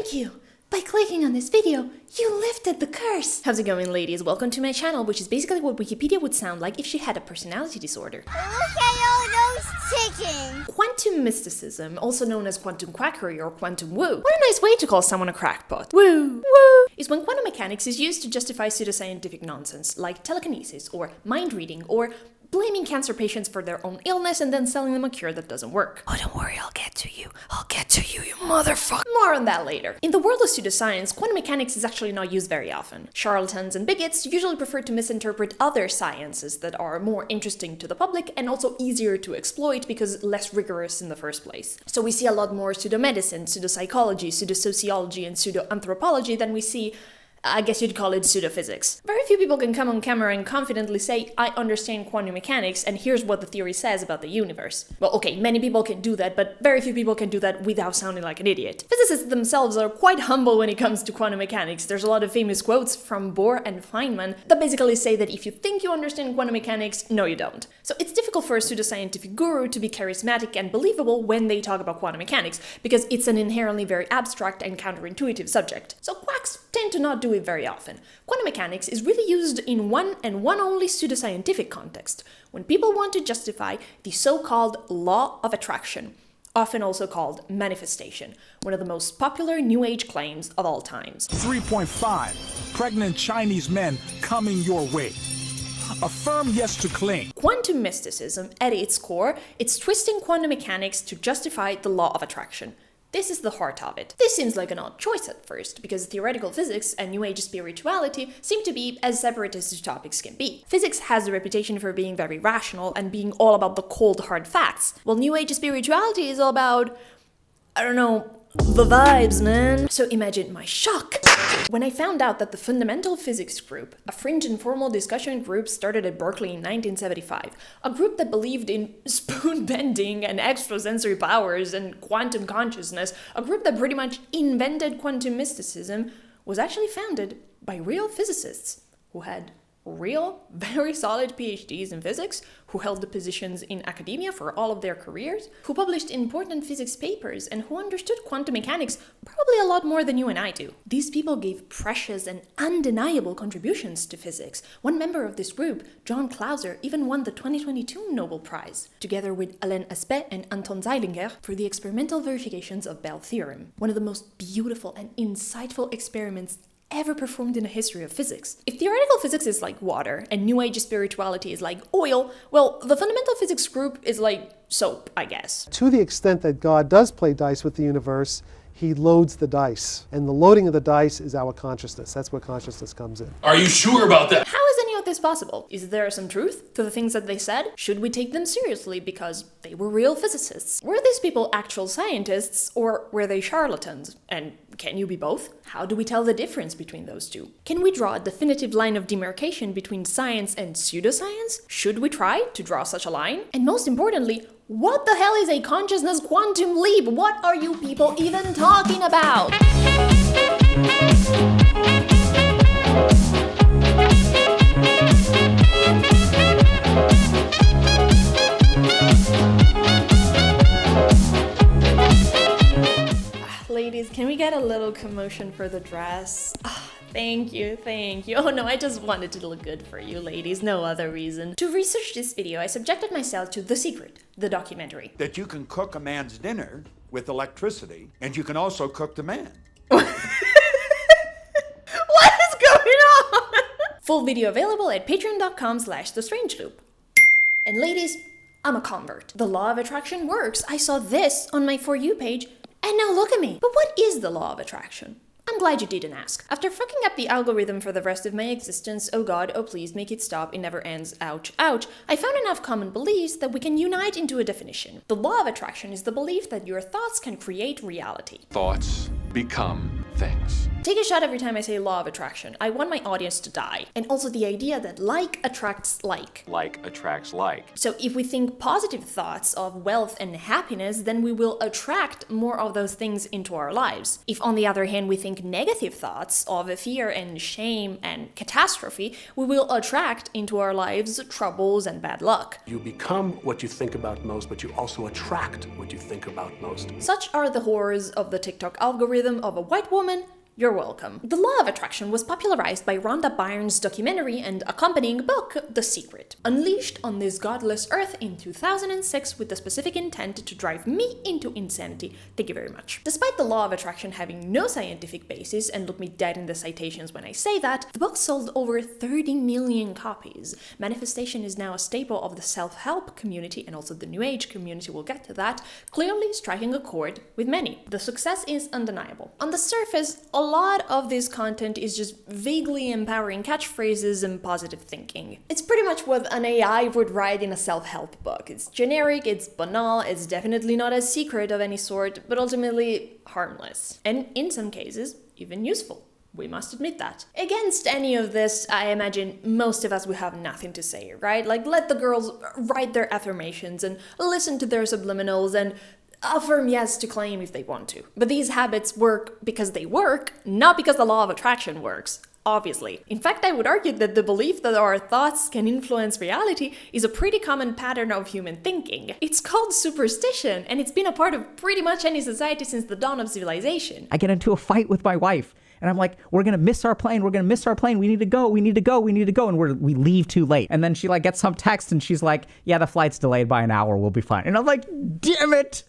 Thank you! By clicking on this video, you lifted the curse! How's it going, ladies? Welcome to my channel, which is basically what Wikipedia would sound like if she had a personality disorder. Look at all those chickens! Quantum mysticism, also known as quantum quackery or quantum woo. What a nice way to call someone a crackpot. Woo! Woo! Is when quantum mechanics is used to justify pseudoscientific nonsense, like telekinesis, or mind reading, or blaming cancer patients for their own illness and then selling them a cure that doesn't work. Oh, don't worry, I'll get to you. I'll get to you, you motherfucker. More on that later. In the world of pseudoscience, quantum mechanics is actually not used very often. Charlatans and bigots usually prefer to misinterpret other sciences that are more interesting to the public and also easier to exploit because less rigorous in the first place. So we see a lot more pseudomedicine, pseudopsychology, pseudosociology, and pseudoanthropology than we see, I guess you'd call it pseudophysics. Very few people can come on camera and confidently say, I understand quantum mechanics and here's what the theory says about the universe. Well, okay, many people can do that, but very few people can do that without sounding like an idiot. Physicists themselves are quite humble when it comes to quantum mechanics. There's a lot of famous quotes from Bohr and Feynman that basically say that if you think you understand quantum mechanics, no you don't. So it's difficult for a pseudoscientific guru to be charismatic and believable when they talk about quantum mechanics, because it's an inherently very abstract and counterintuitive subject. So quacks tend to not do it very often. Quantum mechanics is really used in one and one only pseudoscientific context, when people want to justify the so-called law of attraction, often also called manifestation, one of the most popular New Age claims of all times. 3.5. Pregnant Chinese men coming your way. A firm yes to claim. Quantum mysticism, at its core, it's twisting quantum mechanics to justify the law of attraction. This is the heart of it. This seems like an odd choice at first, because theoretical physics and New Age spirituality seem to be as separate as the topics can be. Physics has a reputation for being very rational and being all about the cold, hard facts, while New Age spirituality is all about, I don't know, the vibes, man. So imagine my shock when I found out that the Fundamental Physics Group, a fringe informal discussion group started at Berkeley in 1975, a group that believed in spoon bending and extrasensory powers and quantum consciousness, a group that pretty much invented quantum mysticism, was actually founded by real physicists who had real, very solid PhDs in physics, who held the positions in academia for all of their careers, who published important physics papers, and who understood quantum mechanics probably a lot more than you and I do. These people gave precious and undeniable contributions to physics. One member of this group, John Clauser, even won the 2022 Nobel Prize, together with Alain Aspect and Anton Zeilinger, for the experimental verifications of Bell theorem, one of the most beautiful and insightful experiments ever performed in the history of physics. If theoretical physics is like water and New Age spirituality is like oil, well, the Fundamental Physics Group is like soap, I guess. To the extent that God does play dice with the universe, he loads the dice. And the loading of the dice is our consciousness. That's where consciousness comes in. Are you sure about that? How is any of this possible? Is there some truth to the things that they said? Should we take them seriously because they were real physicists? Were these people actual scientists or were they charlatans? And can you be both? How do we tell the difference between those two? Can we draw a definitive line of demarcation between science and pseudoscience? Should we try to draw such a line? And most importantly, what the hell is a consciousness quantum leap? What are you people even talking about? Ladies, can we get a little commotion for the dress? Thank you. Oh no, I just wanted to look good for you ladies, no other reason. To research this video, I subjected myself to The Secret, the documentary. That you can cook a man's dinner with electricity, and you can also cook the man. What is going on? Full video available at patreon.com/thestrangeloop. And ladies, I'm a convert. The law of attraction works. I saw this on my For You page, and now look at me. But what is the law of attraction? I'm glad you didn't ask. After fucking up the algorithm for the rest of my existence, oh god, oh please make it stop, it never ends, ouch, ouch, I found enough common beliefs that we can unite into a definition. The law of attraction is the belief that your thoughts can create reality. Thoughts become things. Take a shot every time I say law of attraction. I want my audience to die. And also the idea that like attracts like. Like attracts like. So if we think positive thoughts of wealth and happiness, then we will attract more of those things into our lives. If on the other hand we think negative thoughts of fear and shame and catastrophe, we will attract into our lives troubles and bad luck. You become what you think about most, but you also attract what you think about most. Such are the horrors of the TikTok algorithm algorithm of a white woman, you're welcome. The law of attraction was popularized by Rhonda Byrne's documentary and accompanying book, The Secret, unleashed on this godless earth in 2006 with the specific intent to drive me into insanity. Thank you very much. Despite the law of attraction having no scientific basis, and look me dead in the citations when I say that, the book sold over 30 million copies. Manifestation is now a staple of the self-help community and also the New Age community, we'll get to that, clearly striking a chord with many. The success is undeniable. On the surface, a lot of this content is just vaguely empowering catchphrases and positive thinking. It's pretty much what an AI would write in a self-help book. It's generic, it's banal, it's definitely not a secret of any sort, but ultimately harmless. And in some cases, even useful. We must admit that. Against any of this, I imagine most of us would have nothing to say, right? Like, let the girls write their affirmations and listen to their subliminals and affirm yes to claim if they want to. But these habits work because they work, not because the law of attraction works. Obviously. In fact, I would argue that the belief that our thoughts can influence reality is a pretty common pattern of human thinking. It's called superstition, and it's been a part of pretty much any society since the dawn of civilization. I get into a fight with my wife, and I'm like, we're going to miss our plane. We need to go. And we leave too late. And then she like gets some text and she's like, yeah, the flight's delayed by an hour. We'll be fine. And I'm like, damn it.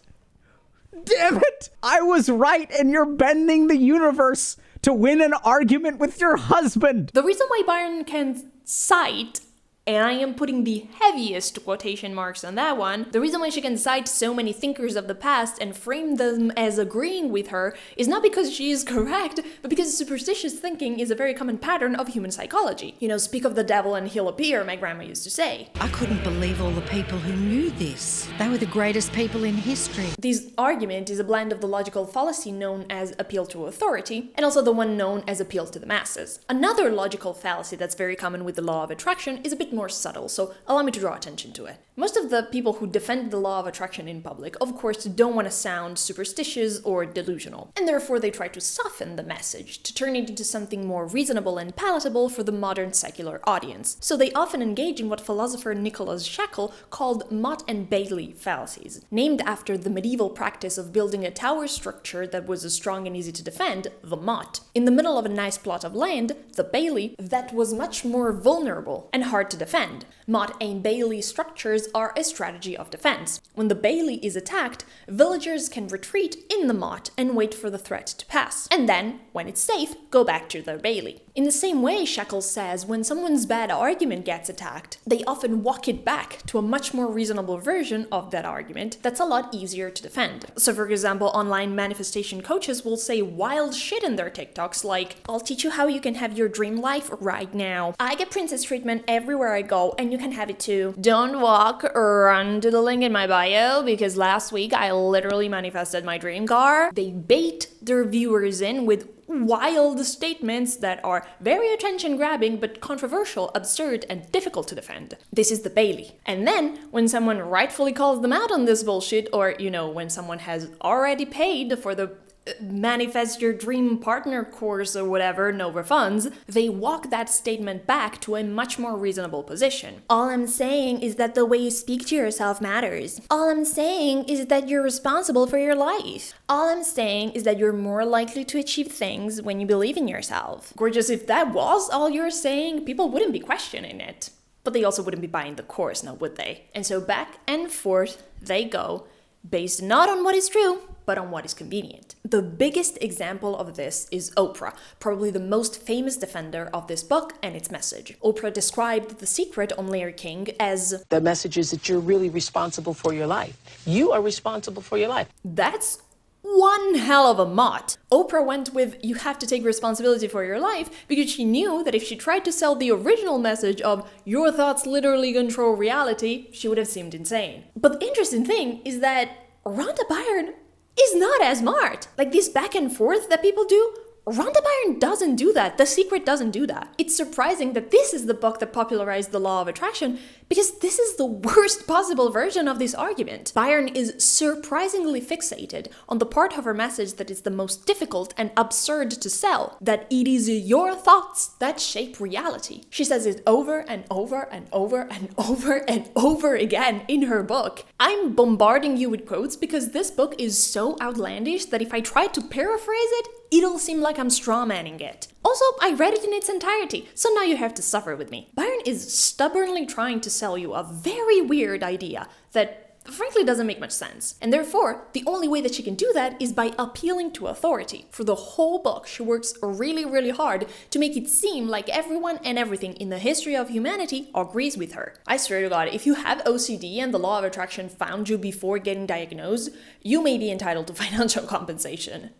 I was right, and you're bending the universe to win an argument with your husband. The reason why Byrne can cite, and I am putting the heaviest quotation marks on that one, the reason why she can cite so many thinkers of the past and frame them as agreeing with her is not because she is correct, but because superstitious thinking is a very common pattern of human psychology. You know, speak of the devil and he'll appear, my grandma used to say. I couldn't believe all the people who knew this. They were the greatest people in history. This argument is a blend of the logical fallacy known as appeal to authority, and also the one known as appeal to the masses. Another logical fallacy that's very common with the law of attraction is a bit more subtle, so allow me to draw attention to it. Most of the people who defend the law of attraction in public, of course, don't want to sound superstitious or delusional, and therefore they try to soften the message, to turn it into something more reasonable and palatable for the modern secular audience. So they often engage in what philosopher Nicholas Shackel called motte and Bailey fallacies, named after the medieval practice of building a tower structure that was strong and easy to defend, the motte, in the middle of a nice plot of land, the Bailey, that was much more vulnerable and hard to defend. Motte and Bailey structures are a strategy of defense. When the Bailey is attacked, villagers can retreat in the motte and wait for the threat to pass, and then, when it's safe, go back to their Bailey. In the same way, Shackel says, when someone's bad argument gets attacked, they often walk it back to a much more reasonable version of that argument that's a lot easier to defend. So for example, online manifestation coaches will say wild shit in their TikToks like, I'll teach you how you can have your dream life right now. I get princess treatment everywhere I go, and you can have it too. Don't walk or run to the link in my bio, because last week I literally manifested my dream car. They bait their viewers in with wild statements that are very attention-grabbing but controversial, absurd, and difficult to defend. This is the Bailey. And then, when someone rightfully calls them out on this bullshit, or, you know, when someone has already paid for the manifest your dream partner course or whatever, no refunds, they walk that statement back to a much more reasonable position. All I'm saying is that the way you speak to yourself matters. All I'm saying is that you're responsible for your life. All I'm saying is that you're more likely to achieve things when you believe in yourself. Gorgeous, if that was all you're saying, people wouldn't be questioning it. But they also wouldn't be buying the course, now would they? And so back and forth they go, based not on what is true, but on what is convenient. The biggest example of this is Oprah, probably the most famous defender of this book and its message. Oprah described The Secret on Larry King as, the message is that you're really responsible for your life. You are responsible for your life. That's one hell of a mott. Oprah went with, you have to take responsibility for your life, because she knew that if she tried to sell the original message of your thoughts literally control reality, she would have seemed insane. But the interesting thing is that Rhonda Byrne is not as smart. Like this back and forth that people do, Rhonda Byrne doesn't do that. The Secret doesn't do that. It's surprising that this is the book that popularized the law of attraction, Because this is the worst possible version of this argument. Byrne is surprisingly fixated on the part of her message that is the most difficult and absurd to sell, that it is your thoughts that shape reality. She says it over and over and over and over and over again in her book. I'm bombarding you with quotes because this book is so outlandish that if I try to paraphrase it, it'll seem like I'm strawmanning it. Also, I read it in its entirety, so now you have to suffer with me. Byrne is stubbornly trying to sell you a very weird idea that frankly doesn't make much sense. And therefore, the only way that she can do that is by appealing to authority. For the whole book, she works really, really hard to make it seem like everyone and everything in the history of humanity agrees with her. I swear to God, if you have OCD and the law of attraction found you before getting diagnosed, you may be entitled to financial compensation.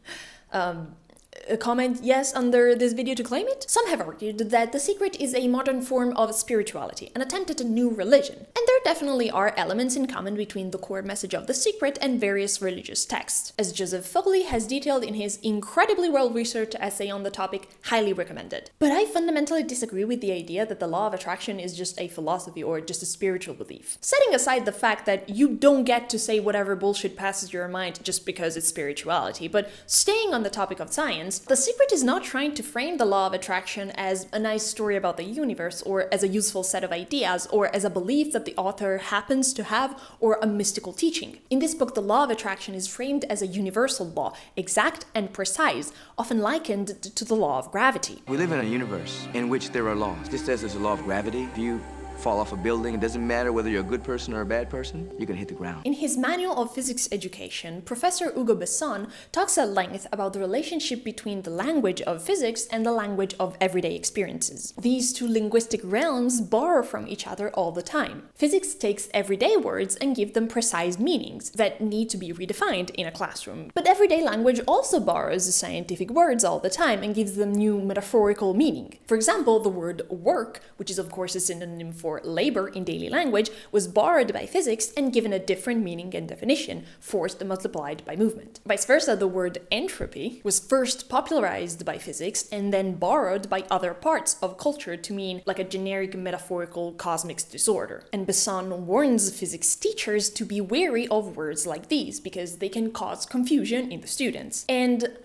A comment yes under this video to claim it? Some have argued that The Secret is a modern form of spirituality, an attempt at a new religion. And there definitely are elements in common between the core message of The Secret and various religious texts, as Joseph Foley has detailed in his incredibly well-researched essay on the topic, highly recommended. But I fundamentally disagree with the idea that the law of attraction is just a philosophy or just a spiritual belief. Setting aside the fact that you don't get to say whatever bullshit passes your mind just because it's spirituality, but staying on the topic of science, The Secret is not trying to frame the law of attraction as a nice story about the universe, or as a useful set of ideas, or as a belief that the author happens to have, or a mystical teaching. In this book, the law of attraction is framed as a universal law, exact and precise, often likened to the law of gravity. We live in a universe in which there are laws. Just as there's a law of gravity, if you fall off a building, it doesn't matter whether you're a good person or a bad person, you can hit the ground. In his Manual of Physics Education, Professor Ugo Besson talks at length about the relationship between the language of physics and the language of everyday experiences. These two linguistic realms borrow from each other all the time. Physics takes everyday words and gives them precise meanings that need to be redefined in a classroom. But everyday language also borrows scientific words all the time and gives them new metaphorical meaning. For example, the word work, which is of course a synonym for labor in daily language, was borrowed by physics and given a different meaning and definition, force multiplied by movement. Vice versa, the word entropy was first popularized by physics and then borrowed by other parts of culture to mean like a generic metaphorical cosmic disorder. And Besson warns physics teachers to be wary of words like these because they can cause confusion in the students. And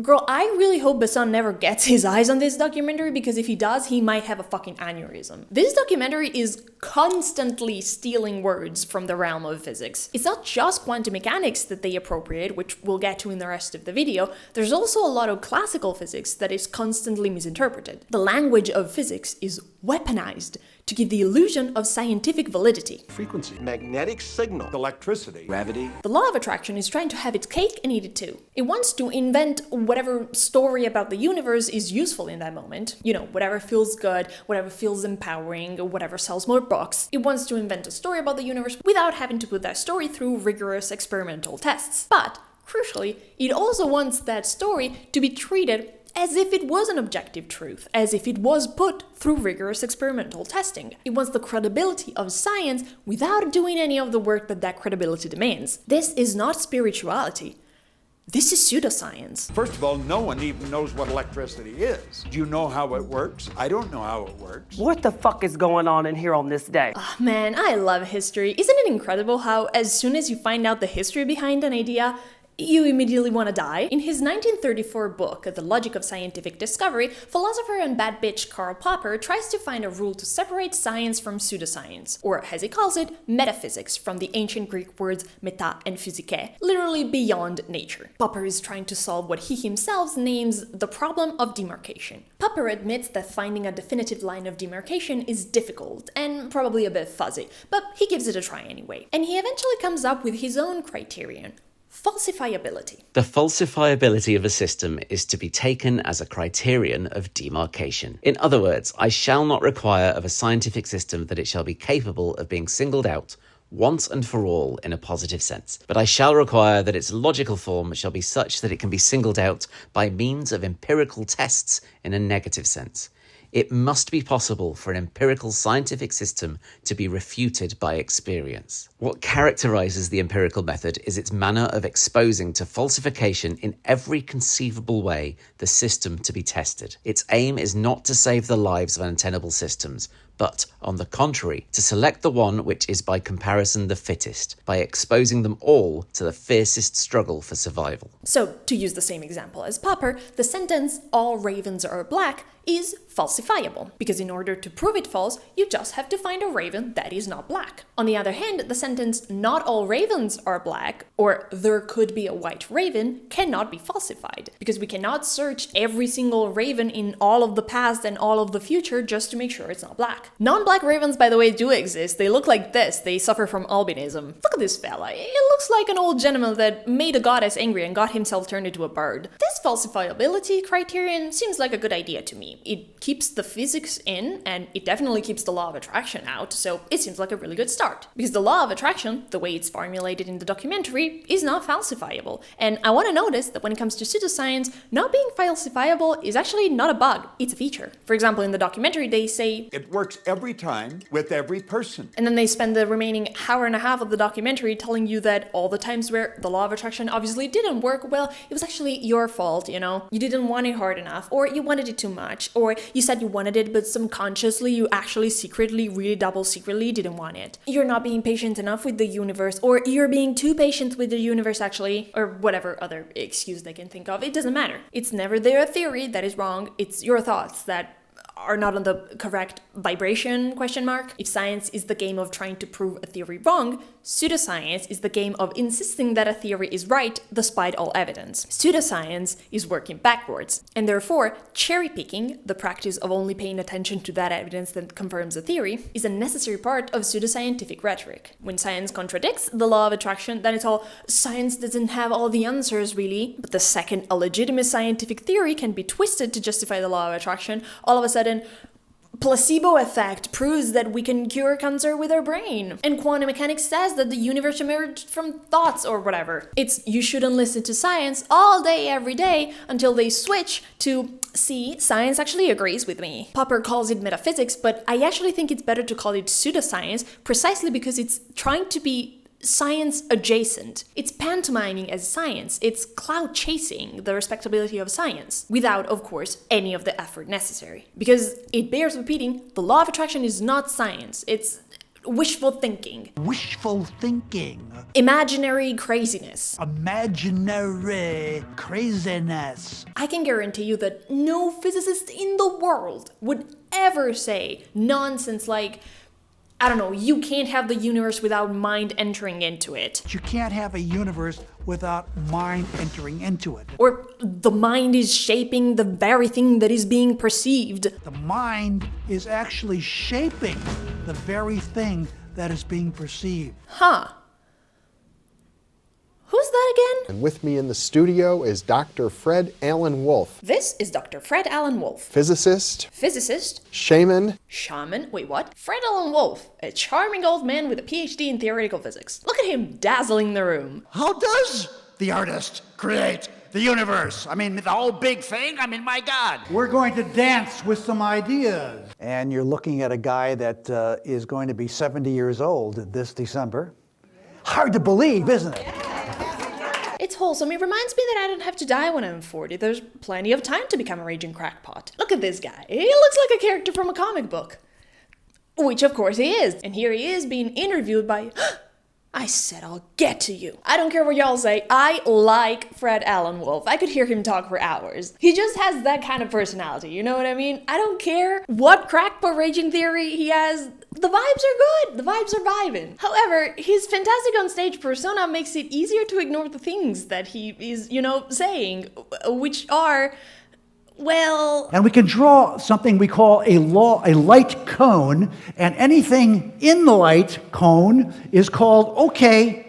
girl, I really hope Besson never gets his eyes on this documentary, because if he does, he might have a fucking aneurysm. This documentary is constantly stealing words from the realm of physics. It's not just quantum mechanics that they appropriate, which we'll get to in the rest of the video. There's also a lot of classical physics that is constantly misinterpreted. The language of physics is weaponized to give the illusion of scientific validity. Frequency, magnetic signal, electricity, gravity. The law of attraction is trying to have its cake and eat it too. It wants to invent whatever story about the universe is useful in that moment. You know, whatever feels good, whatever feels empowering, or whatever sells more books. It wants to invent a story about the universe without having to put that story through rigorous experimental tests. But, crucially, it also wants that story to be treated as if it was an objective truth, as if it was put through rigorous experimental testing. It wants the credibility of science without doing any of the work that credibility demands. This is not spirituality. This is pseudoscience. First of all, no one even knows what electricity is. Do you know how it works? I don't know how it works. What the fuck is going on in here on this day? Oh man, I love history. Isn't it incredible how as soon as you find out the history behind an idea, you immediately want to die? In his 1934 book, The Logic of Scientific Discovery, philosopher and bad bitch Karl Popper tries to find a rule to separate science from pseudoscience, or as he calls it, metaphysics, from the ancient Greek words meta and physike, literally beyond nature. Popper is trying to solve what he himself names the problem of demarcation. Popper admits that finding a definitive line of demarcation is difficult and probably a bit fuzzy, but he gives it a try anyway. And he eventually comes up with his own criterion: falsifiability. The falsifiability of a system is to be taken as a criterion of demarcation. In other words, I shall not require of a scientific system that it shall be capable of being singled out once and for all in a positive sense, but I shall require that its logical form shall be such that it can be singled out by means of empirical tests in a negative sense. It must be possible for an empirical scientific system to be refuted by experience. What characterizes the empirical method is its manner of exposing to falsification in every conceivable way the system to be tested. Its aim is not to save the lives of untenable systems, but, on the contrary, to select the one which is by comparison the fittest, by exposing them all to the fiercest struggle for survival. So, to use the same example as Popper, the sentence, all ravens are black, is falsifiable, because in order to prove it false, you just have to find a raven that is not black. On the other hand, the sentence, not all ravens are black, or there could be a white raven, cannot be falsified, because we cannot search every single raven in all of the past and all of the future just to make sure it's not black. Non-black ravens, by the way, do exist. They look like this. They suffer from albinism. Look at this fella. It looks like an old gentleman that made a goddess angry and got himself turned into a bird. This falsifiability criterion seems like a good idea to me. It keeps the physics in, and it definitely keeps the law of attraction out, so it seems like a really good start. Because the law of attraction, the way it's formulated in the documentary, is not falsifiable. And I want to notice that when it comes to pseudoscience, not being falsifiable is actually not a bug, it's a feature. For example, in the documentary they say, it works every time with every person. And then they spend the remaining hour and a half of the documentary telling you that all the times where the law of attraction obviously didn't work, well, it was actually your fault, you know? You didn't want it hard enough, or you wanted it too much, or you said you wanted it, but subconsciously you actually secretly, really double secretly didn't want it. You're not being patient enough with the universe, or you're being too patient with the universe actually, or whatever other excuse they can think of. It doesn't matter. It's never their theory that is wrong, it's your thoughts that are not on the correct vibration, question mark. If science is the game of trying to prove a theory wrong, pseudoscience is the game of insisting that a theory is right despite all evidence. Pseudoscience is working backwards, and therefore cherry-picking, the practice of only paying attention to that evidence that confirms a theory, is a necessary part of pseudoscientific rhetoric. When science contradicts the law of attraction, then it's all, science doesn't have all the answers really, but the second a legitimate scientific theory can be twisted to justify the law of attraction, all of a sudden placebo effect proves that we can cure cancer with our brain. And quantum mechanics says that the universe emerged from thoughts or whatever. It's you shouldn't listen to science all day, every day, until they switch to, see, science actually agrees with me. Popper calls it metaphysics, but I actually think it's better to call it pseudoscience precisely because it's trying to be science adjacent. It's pantomiming as science. It's clout chasing the respectability of science, without, of course, any of the effort necessary. Because it bears repeating, the law of attraction is not science. It's wishful thinking. Wishful thinking. Imaginary craziness. Imaginary craziness. I can guarantee you that no physicist in the world would ever say nonsense like, I don't know, you can't have the universe without mind entering into it. You can't have a universe without mind entering into it. Or the mind is shaping the very thing that is being perceived. The mind is actually shaping the very thing that is being perceived. Huh. Who's that again? And with me in the studio is Dr. Fred Alan Wolf. This is Dr. Fred Alan Wolf. Physicist. Shaman. Wait, what? Fred Alan Wolf, a charming old man with a PhD in theoretical physics. Look at him dazzling the room. How does the artist create the universe? I mean, the whole big thing? I mean, my God. We're going to dance with some ideas. And you're looking at a guy that is going to be 70 years old this December. Hard to believe, isn't it? It's wholesome. It reminds me that I don't have to die when I'm 40. There's plenty of time to become a raging crackpot. Look at this guy. He looks like a character from a comic book. Which of course he is. And here he is being interviewed by... I said I'll get to you. I don't care what y'all say. I like Fred Alan Wolf. I could hear him talk for hours. He just has that kind of personality, you know what I mean? I don't care what crackpot raging theory he has. The vibes are good. The vibes are vibing. However, his fantastic on stage persona makes it easier to ignore the things that he is, saying, which are... well... And we can draw something we call a light cone, and anything in the light cone is called okay.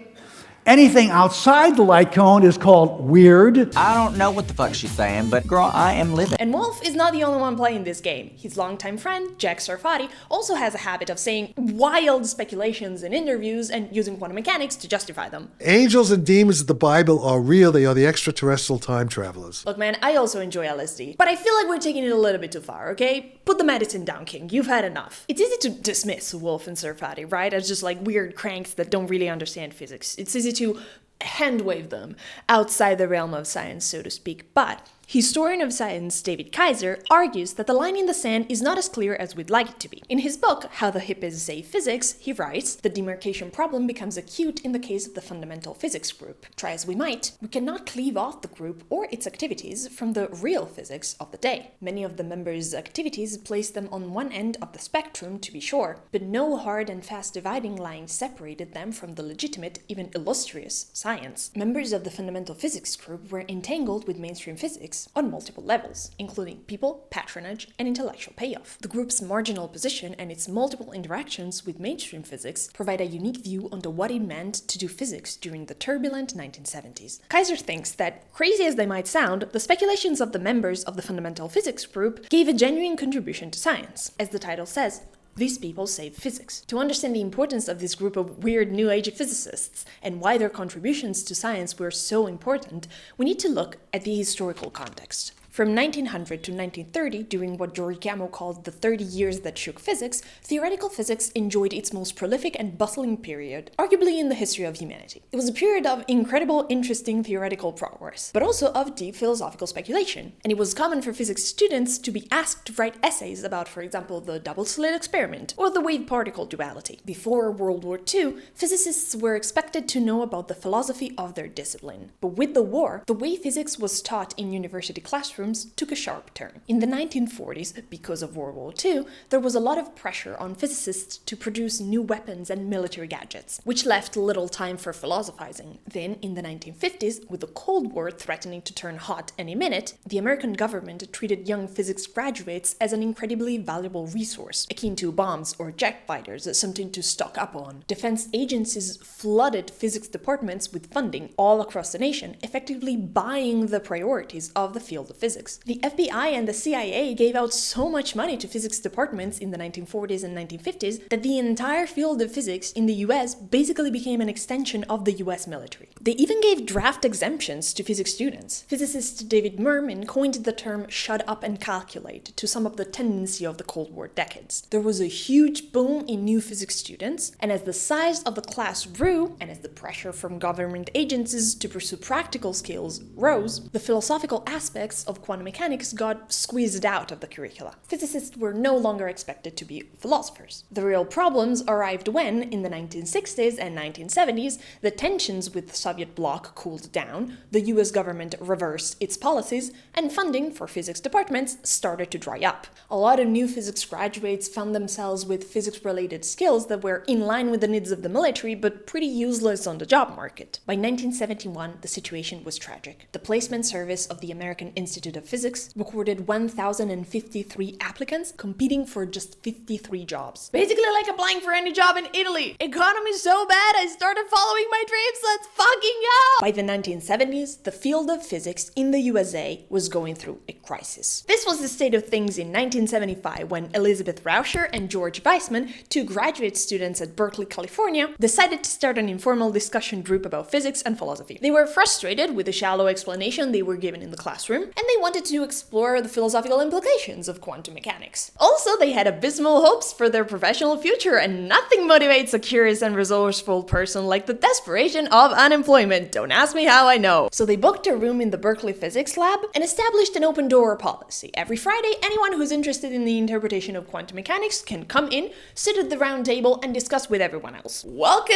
Anything outside the light cone is called weird. I don't know what the fuck she's saying, but girl, I am living. And Wolf is not the only one playing this game. His longtime friend, Jack Sarfatti, also has a habit of saying wild speculations in interviews and using quantum mechanics to justify them. Angels and demons of the Bible are real. They are the extraterrestrial time travelers. Look, man, I also enjoy LSD, but I feel like we're taking it a little bit too far, okay? Put the medicine down, King. You've had enough. It's easy to dismiss Wolf and Sarfatti, right? As just like weird cranks that don't really understand physics. It's easy to hand-wave them outside the realm of science, so to speak. But historian of science David Kaiser argues that the line in the sand is not as clear as we'd like it to be. In his book, How the Hippies Save Physics, he writes, the demarcation problem becomes acute in the case of the fundamental physics group. Try as we might, we cannot cleave off the group or its activities from the real physics of the day. Many of the members' activities place them on one end of the spectrum, to be sure, but no hard and fast dividing line separated them from the legitimate, even illustrious, science. Members of the fundamental physics group were entangled with mainstream physics on multiple levels, including people, patronage, and intellectual payoff. The group's marginal position and its multiple interactions with mainstream physics provide a unique view onto what it meant to do physics during the turbulent 1970s. Kaiser thinks that, crazy as they might sound, the speculations of the members of the fundamental physics group gave a genuine contribution to science. As the title says, these people save physics. To understand the importance of this group of weird New Age physicists and why their contributions to science were so important, we need to look at the historical context. From 1900 to 1930, during what George Gamow called the 30 years that shook physics, theoretical physics enjoyed its most prolific and bustling period, arguably in the history of humanity. It was a period of incredible, interesting theoretical progress, but also of deep philosophical speculation, and it was common for physics students to be asked to write essays about, for example, the double-slit experiment or the wave-particle duality. Before World War II, physicists were expected to know about the philosophy of their discipline, but with the war, the way physics was taught in university classrooms took a sharp turn. In the 1940s, because of World War II, there was a lot of pressure on physicists to produce new weapons and military gadgets, which left little time for philosophizing. Then, in the 1950s, with the Cold War threatening to turn hot any minute, the American government treated young physics graduates as an incredibly valuable resource, akin to bombs or jet fighters, something to stock up on. Defense agencies flooded physics departments with funding all across the nation, effectively buying the priorities of the field of physics. The FBI and the CIA gave out so much money to physics departments in the 1940s and 1950s that the entire field of physics in the US basically became an extension of the US military. They even gave draft exemptions to physics students. Physicist David Mermin coined the term "shut up and calculate" to sum up the tendency of the Cold War decades. There was a huge boom in new physics students, and as the size of the class grew, and as the pressure from government agencies to pursue practical skills rose, the philosophical aspects of quantum mechanics got squeezed out of the curricula. Physicists were no longer expected to be philosophers. The real problems arrived when, in the 1960s and 1970s, the tensions with the Soviet bloc cooled down, the US government reversed its policies, and funding for physics departments started to dry up. A lot of new physics graduates found themselves with physics-related skills that were in line with the needs of the military, but pretty useless on the job market. By 1971, the situation was tragic. The placement service of the American Institute of Physics recorded 1,053 applicants competing for just 53 jobs. Basically like applying for any job in Italy. Economy's so bad, I started following my dreams, let's fucking go! By the 1970s, the field of physics in the USA was going through a crisis. This was the state of things in 1975 when Elizabeth Rauscher and George Weissman, two graduate students at Berkeley, California, decided to start an informal discussion group about physics and philosophy. They were frustrated with the shallow explanation they were given in the classroom, and they wanted to explore the philosophical implications of quantum mechanics. Also, they had abysmal hopes for their professional future, and nothing motivates a curious and resourceful person like the desperation of unemployment. Don't ask me how I know. So they booked a room in the Berkeley Physics Lab and established an open door policy. Every Friday, anyone who's interested in the interpretation of quantum mechanics can come in, sit at the round table, and discuss with everyone else. Welcome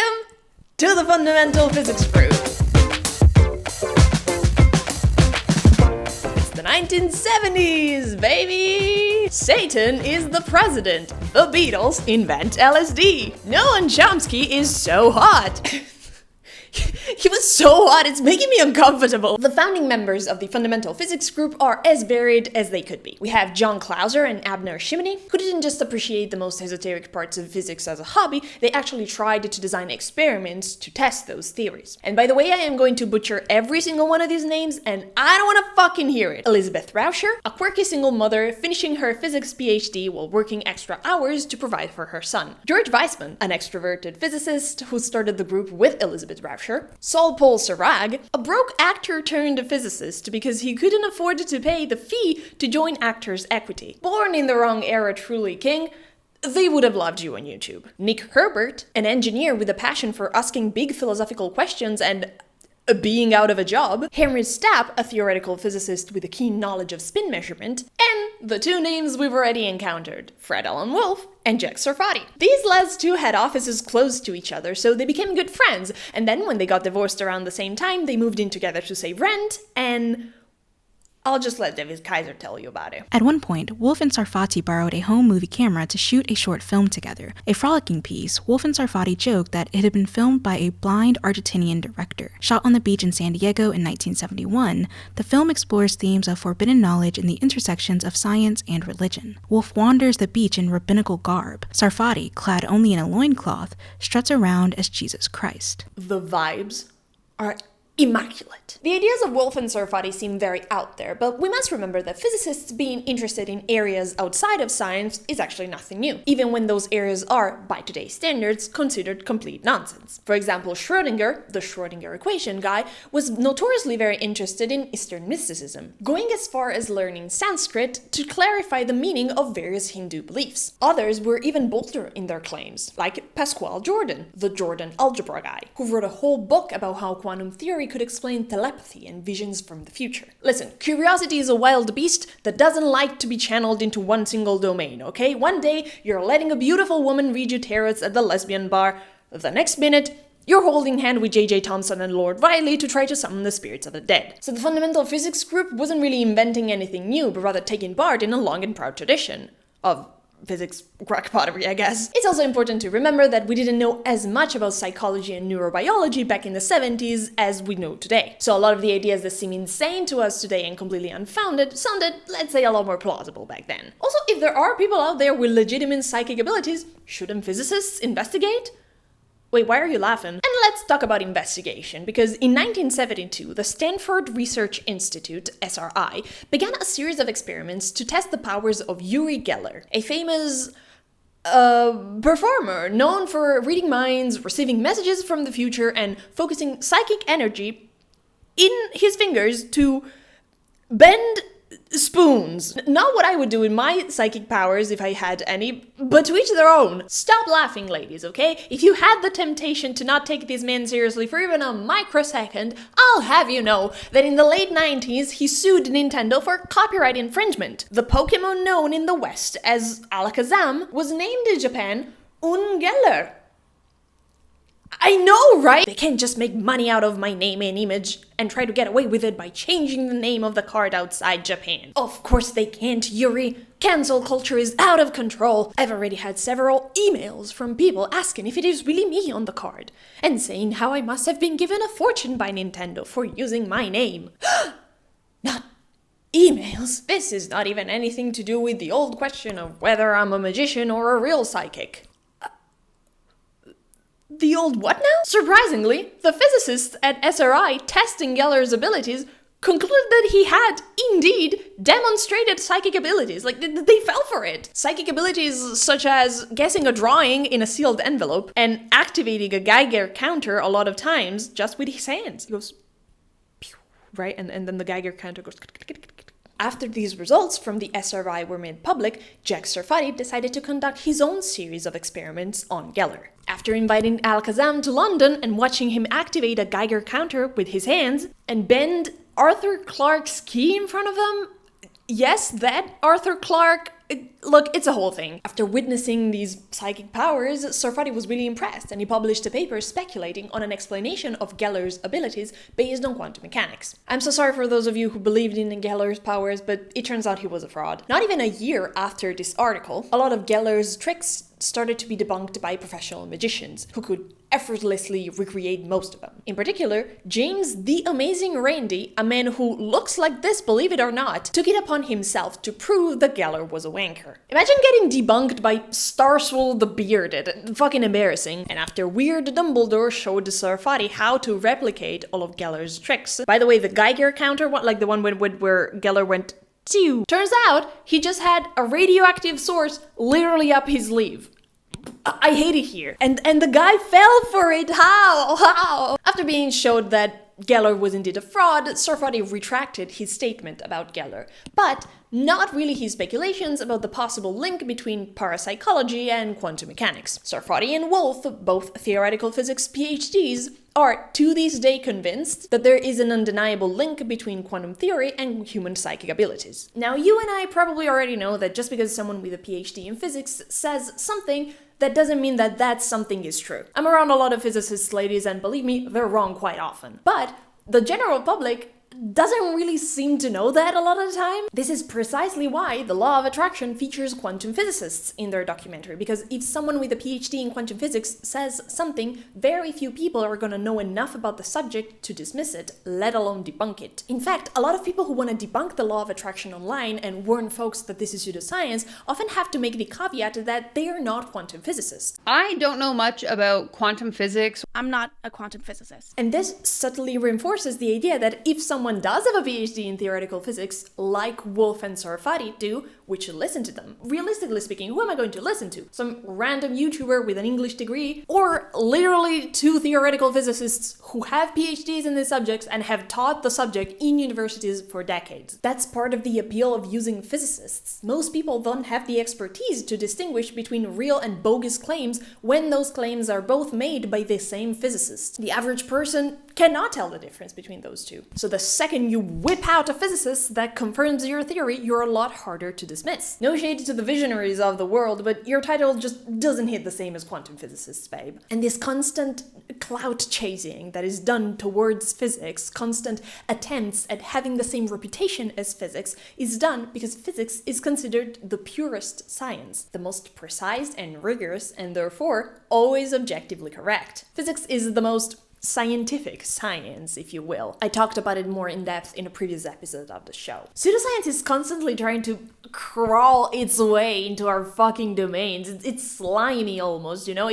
to the Fundamental Physics Group. The 1970s, baby! Satan is the president. The Beatles invent LSD. Noam Chomsky is so hot. He was so hot, it's making me uncomfortable. The founding members of the Fundamental Physics Group are as varied as they could be. We have John Clauser and Abner Shimony, who didn't just appreciate the most esoteric parts of physics as a hobby, they actually tried to design experiments to test those theories. And by the way, I am going to butcher every single one of these names, and I don't want to fucking hear it. Elizabeth Rauscher, a quirky single mother finishing her physics PhD while working extra hours to provide for her son. George Weissman, an extroverted physicist who started the group with Elizabeth Rauscher. Saul Paul Sarag, a broke actor turned physicist because he couldn't afford to pay the fee to join Actors Equity. Born in the wrong era, truly king, they would have loved you on YouTube. Nick Herbert, an engineer with a passion for asking big philosophical questions and being out of a job, Henry Stapp, a theoretical physicist with a keen knowledge of spin measurement, and the two names we've already encountered, Fred Alan Wolf and Jack Sarfatti. These lads too had offices close to each other, so they became good friends, and then when they got divorced around the same time, they moved in together to save rent, and I'll just let David Kaiser tell you about it. At one point, Wolf and Sarfatti borrowed a home movie camera to shoot a short film together. A frolicking piece, Wolf and Sarfatti joked that it had been filmed by a blind Argentinian director. Shot on the beach in San Diego in 1971, the film explores themes of forbidden knowledge in the intersections of science and religion. Wolf wanders the beach in rabbinical garb. Sarfatti, clad only in a loincloth, struts around as Jesus Christ. The vibes are immaculate. The ideas of Wolf and Sarfatti seem very out there, but we must remember that physicists being interested in areas outside of science is actually nothing new, even when those areas are, by today's standards, considered complete nonsense. For example, Schrödinger, the Schrödinger equation guy, was notoriously very interested in Eastern mysticism, going as far as learning Sanskrit to clarify the meaning of various Hindu beliefs. Others were even bolder in their claims, like Pascual Jordan, the Jordan algebra guy, who wrote a whole book about how quantum theory could explain telepathy and visions from the future. Listen, curiosity is a wild beast that doesn't like to be channeled into one single domain, okay? One day, you're letting a beautiful woman read you tarots at the lesbian bar. The next minute, you're holding hand with J.J. Thomson and Lord Riley to try to summon the spirits of the dead. So the fundamental physics group wasn't really inventing anything new, but rather taking part in a long and proud tradition of physics crackpottery, I guess. It's also important to remember that we didn't know as much about psychology and neurobiology back in the 70s as we know today. So a lot of the ideas that seem insane to us today and completely unfounded sounded, let's say, a lot more plausible back then. Also, if there are people out there with legitimate psychic abilities, shouldn't physicists investigate? Wait, why are you laughing? And let's talk about investigation, because in 1972, the Stanford Research Institute, SRI, began a series of experiments to test the powers of Uri Geller, a famous performer known for reading minds, receiving messages from the future, and focusing psychic energy in his fingers to bend spoons. Not what I would do with my psychic powers if I had any, but to each their own. Stop laughing, ladies, okay? If you had the temptation to not take this man seriously for even a microsecond, I'll have you know that in the late 90s, he sued Nintendo for copyright infringement. The Pokemon known in the West as Alakazam was named in Japan Un Geller. I know, right? They can't just make money out of my name and image and try to get away with it by changing the name of the card outside Japan. Of course they can't, Yuri. Cancel culture is out of control. I've already had several emails from people asking if it is really me on the card, and saying how I must have been given a fortune by Nintendo for using my name. Not emails. This is not even anything to do with the old question of whether I'm a magician or a real psychic. The old what now? Surprisingly, the physicists at SRI testing Geller's abilities concluded that he had, indeed, demonstrated psychic abilities. Like, they fell for it. Psychic abilities such as guessing a drawing in a sealed envelope and activating a Geiger counter a lot of times just with his hands. He goes, pew, right? And then the Geiger counter goes... After these results from the SRI were made public, Jack Sarfatti decided to conduct his own series of experiments on Geller. After inviting Alakazam to London and watching him activate a Geiger counter with his hands and bend Arthur Clarke's key in front of them, yes, that Arthur Clarke, look, it's a whole thing. After witnessing these psychic powers, Sarfatti was really impressed, and he published a paper speculating on an explanation of Geller's abilities based on quantum mechanics. I'm so sorry for those of you who believed in Geller's powers, but it turns out he was a fraud. Not even a year after this article, a lot of Geller's tricks started to be debunked by professional magicians, who could effortlessly recreate most of them. In particular, James the Amazing Randi, a man who looks like this, believe it or not, took it upon himself to prove that Geller was a wanker. Imagine getting debunked by Starswell the Bearded. Fucking embarrassing. And after Weird Dumbledore showed Sarfatti how to replicate all of Geller's tricks. By the way, the Geiger counter, like the one where Geller went to, turns out he just had a radioactive source literally up his sleeve. I hate it here. And the guy fell for it. How? After being showed that Geller was indeed a fraud, Sarfatti retracted his statement about Geller, but not really his speculations about the possible link between parapsychology and quantum mechanics. Sarfatti and Wolf, both theoretical physics PhDs, are to this day convinced that there is an undeniable link between quantum theory and human psychic abilities. Now, you and I probably already know that just because someone with a PhD in physics says something, that doesn't mean that that something is true. I'm around a lot of physicists, ladies, and believe me, they're wrong quite often. But the general public doesn't really seem to know that a lot of the time. This is precisely why the law of attraction features quantum physicists in their documentary, because if someone with a PhD in quantum physics says something, very few people are gonna know enough about the subject to dismiss it, let alone debunk it. In fact, a lot of people who want to debunk the law of attraction online and warn folks that this is pseudoscience often have to make the caveat that they are not quantum physicists. I don't know much about quantum physics. I'm not a quantum physicist. And this subtly reinforces the idea that if someone does have a PhD in theoretical physics, like Wolf and Sarfatti do, we should listen to them. Realistically speaking, who am I going to listen to? Some random YouTuber with an English degree? Or literally two theoretical physicists who have PhDs in these subjects and have taught the subject in universities for decades? That's part of the appeal of using physicists. Most people don't have the expertise to distinguish between real and bogus claims when those claims are both made by the same physicist. The average person cannot tell the difference between those two. So the second you whip out a physicist that confirms your theory, you're a lot harder to dismiss. No shade to the visionaries of the world, but your title just doesn't hit the same as quantum physicists, babe. And this constant clout chasing that is done towards physics, constant attempts at having the same reputation as physics, is done because physics is considered the purest science, the most precise and rigorous, and therefore always objectively correct. Physics is the most scientific science, if you will. I talked about it more in depth in a previous episode of the show. Pseudoscience is constantly trying to crawl its way into our fucking domains. It's slimy almost, you know?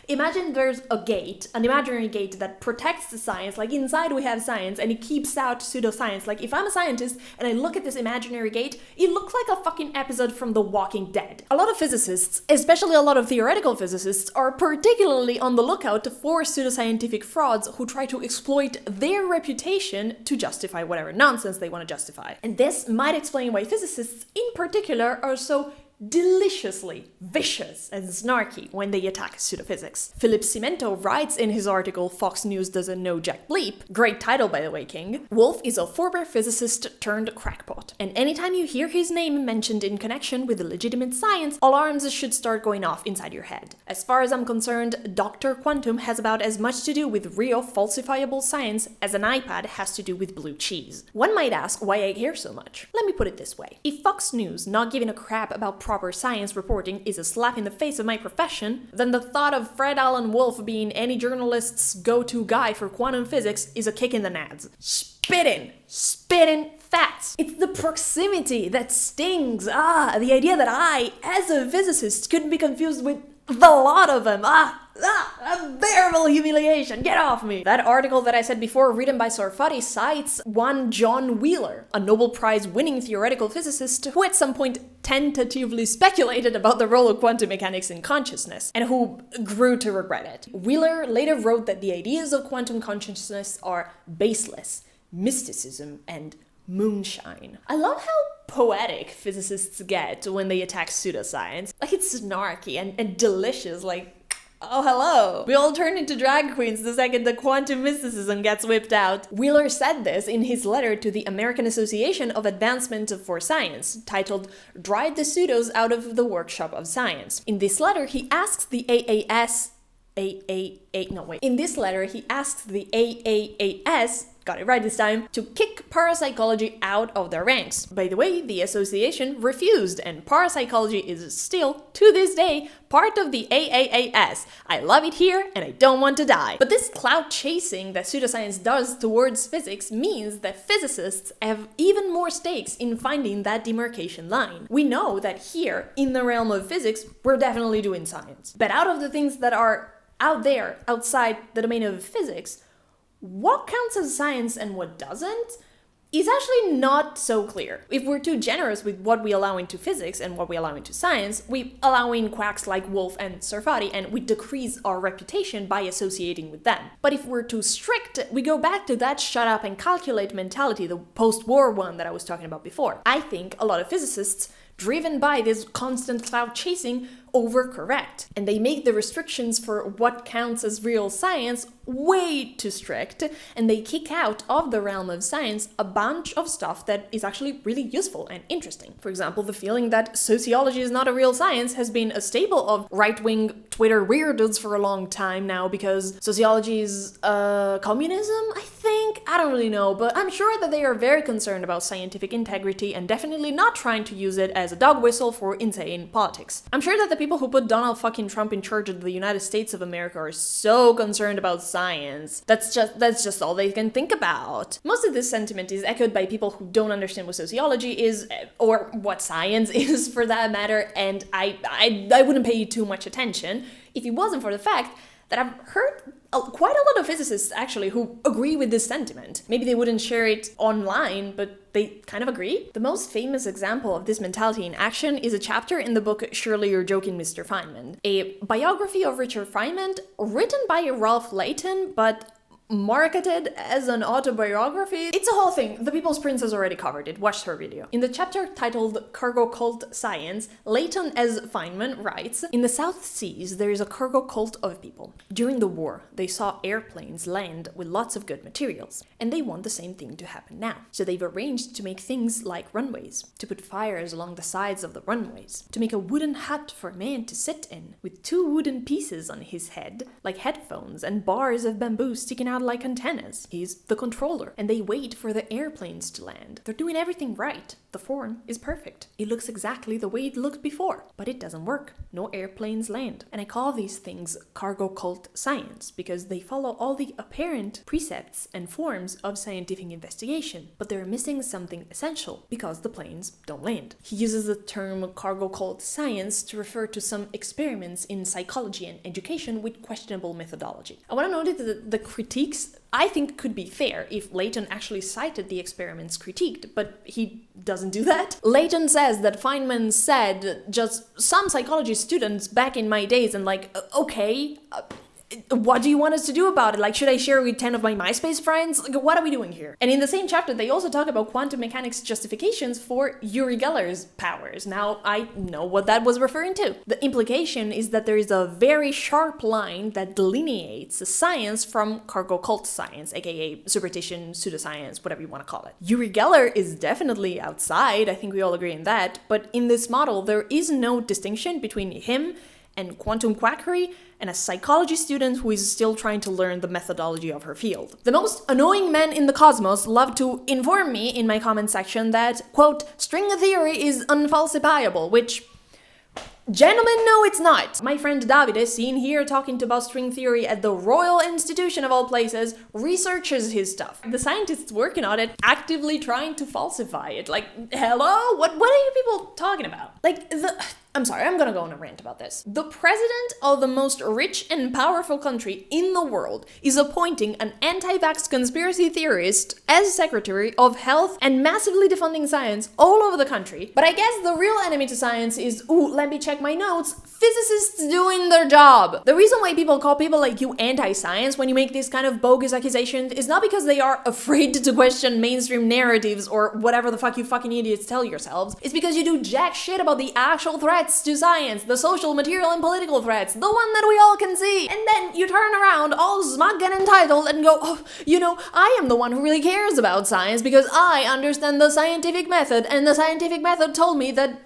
Imagine there's a gate, an imaginary gate that protects the science, like inside we have science, and it keeps out pseudoscience. Like if I'm a scientist and I look at this imaginary gate, it looks like a fucking episode from The Walking Dead. A lot of physicists, especially a lot of theoretical physicists, are particularly on the lookout for pseudoscientific frauds who try to exploit their reputation to justify whatever nonsense they want to justify. And this might explain why physicists in particular are so deliciously vicious and snarky when they attack pseudophysics. Philip Cimento writes in his article Fox News Doesn't Know Jack Bleep, great title by the way, King, Wolf is a former physicist turned crackpot, and anytime you hear his name mentioned in connection with legitimate science, alarms should start going off inside your head. As far as I'm concerned, Dr. Quantum has about as much to do with real falsifiable science as an iPad has to do with blue cheese. One might ask why I care so much. Let me put it this way. If Fox News not giving a crap about proper science reporting is a slap in the face of my profession, then the thought of Fred Alan Wolf being any journalist's go-to guy for quantum physics is a kick in the nads. Spittin' facts. It's the proximity that stings. The idea that I, as a physicist, couldn't be confused with the lot of them. Unbearable humiliation. Get off me. That article that I said before, written by Sarfatti, cites one John Wheeler, a Nobel Prize winning theoretical physicist who at some point tentatively speculated about the role of quantum mechanics in consciousness, and who grew to regret it. Wheeler later wrote that the ideas of quantum consciousness are baseless, mysticism, and moonshine. I love how poetic physicists get when they attack pseudoscience. Like, it's snarky and delicious, like, oh, hello. We all turn into drag queens the second the quantum mysticism gets whipped out. Wheeler said this in his letter to the American Association of Advancement for Science, titled Drive the Pseudos Out of the Workshop of Science. In this letter, he asks the AAAS, got it right this time, to kick parapsychology out of their ranks. By the way, the association refused, and parapsychology is still, to this day, part of the AAAS. I love it here, and I don't want to die. But this clout chasing that pseudoscience does towards physics means that physicists have even more stakes in finding that demarcation line. We know that here, in the realm of physics, we're definitely doing science. But out of the things that are out there, outside the domain of physics, what counts as science and what doesn't is actually not so clear. If we're too generous with what we allow into physics and what we allow into science, we allow in quacks like Wolf and Sarfatti, and we decrease our reputation by associating with them. But if we're too strict, we go back to that shut up and calculate mentality, the post-war one that I was talking about before. I think a lot of physicists, driven by this constant clout chasing, overcorrect, and they make the restrictions for what counts as real science way too strict, and they kick out of the realm of science a bunch of stuff that is actually really useful and interesting. For example, the feeling that sociology is not a real science has been a staple of right-wing Twitter weirdos for a long time now, because sociology is communism, I think? I don't really know, but I'm sure that they are very concerned about scientific integrity and definitely not trying to use it as a dog whistle for insane politics. I'm sure that the people who put Donald fucking Trump in charge of the United States of America are so concerned about science. That's just all they can think about. Most of this sentiment is echoed by people who don't understand what sociology is, or what science is for that matter, and I wouldn't pay too much attention if it wasn't for the fact that I've heard quite a lot of physicists actually who agree with this sentiment. Maybe they wouldn't share it online, but they kind of agree. The most famous example of this mentality in action is a chapter in the book Surely You're Joking, Mr. Feynman, a biography of Richard Feynman written by Ralph Layton, but marketed as an autobiography. It's a whole thing. The People's Princess already covered it. Watch her video. In the chapter titled Cargo Cult Science, Layton as Feynman writes, "In the South Seas, there is a cargo cult of people. During the war, they saw airplanes land with lots of good materials, and they want the same thing to happen now. So they've arranged to make things like runways, to put fires along the sides of the runways, to make a wooden hut for a man to sit in, with 2 wooden pieces on his head, like headphones, and bars of bamboo sticking out like antennas. He's the controller, and they wait for the airplanes to land. They're doing everything right. The form is perfect. It looks exactly the way it looked before, but it doesn't work. No airplanes land. And I call these things cargo cult science, because they follow all the apparent precepts and forms of scientific investigation, but they're missing something essential, because the planes don't land." He uses the term cargo cult science to refer to some experiments in psychology and education with questionable methodology. I want to note that the critiques I think could be fair if Layton actually cited the experiments critiqued, but he doesn't do that. Layton says that Feynman said just some psychology students back in my days, and like, okay, what do you want us to do about it? Like, should I share with 10 of my MySpace friends? Like, what are we doing here? And in the same chapter, they also talk about quantum mechanics justifications for Uri Geller's powers. Now, I know what that was referring to. The implication is that there is a very sharp line that delineates science from cargo cult science, aka superstition, pseudoscience, whatever you want to call it. Uri Geller is definitely outside, I think we all agree in that, but in this model, there is no distinction between him and quantum quackery, and a psychology student who is still trying to learn the methodology of her field. The most annoying men in the cosmos love to inform me in my comment section that, quote, string theory is unfalsifiable, which, gentlemen, no it's not. My friend Davide, seen here talking about string theory at the Royal Institution of all places, researches his stuff. The scientists working on it actively trying to falsify it. Like, hello? What are you people talking about? Like, I'm sorry, I'm gonna go on a rant about this. The president of the most rich and powerful country in the world is appointing an anti-vax conspiracy theorist as Secretary of Health and massively defunding science all over the country. But I guess the real enemy to science is, ooh, let me check my notes, physicists doing their job. The reason why people call people like you anti-science when you make these kind of bogus accusations is not because they are afraid to question mainstream narratives or whatever the fuck you fucking idiots tell yourselves. It's because you do jack shit about the actual threats to science, the social, material, and political threats, the one that we all can see. And then you turn around all smug and entitled and go, oh, you know, I am the one who really cares about science because I understand the scientific method, and the scientific method told me that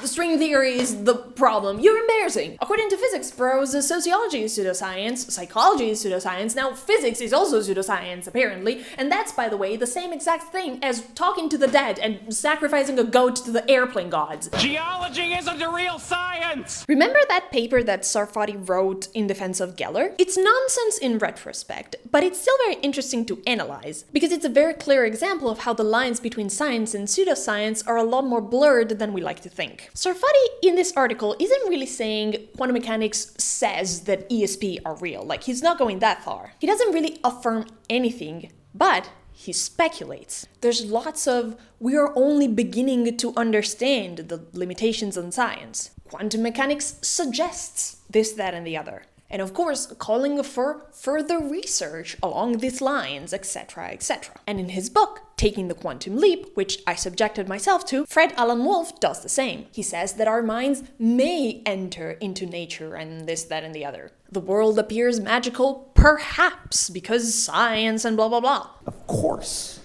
string theory is the problem. You're embarrassing. According to physics bros, sociology is pseudoscience, psychology is pseudoscience, now physics is also pseudoscience, apparently, and that's, by the way, the same exact thing as talking to the dead and sacrificing a goat to the airplane gods. Geology isn't a real science! Remember that paper that Sarfatti wrote in defense of Geller? It's nonsense in retrospect, but it's still very interesting to analyze, because it's a very clear example of how the lines between science and pseudoscience are a lot more blurred than we like to think. Sarfatti in this article isn't really saying quantum mechanics says that ESP are real, like he's not going that far. He doesn't really affirm anything, but he speculates. There's lots of, we are only beginning to understand the limitations on science. Quantum mechanics suggests this, that, and the other. And of course, calling for further research along these lines, etc., etc. And in his book, Taking the Quantum Leap, which I subjected myself to, Fred Alan Wolf does the same. He says that our minds may enter into nature and this, that, and the other. The world appears magical, perhaps, because science and blah blah blah. Of course.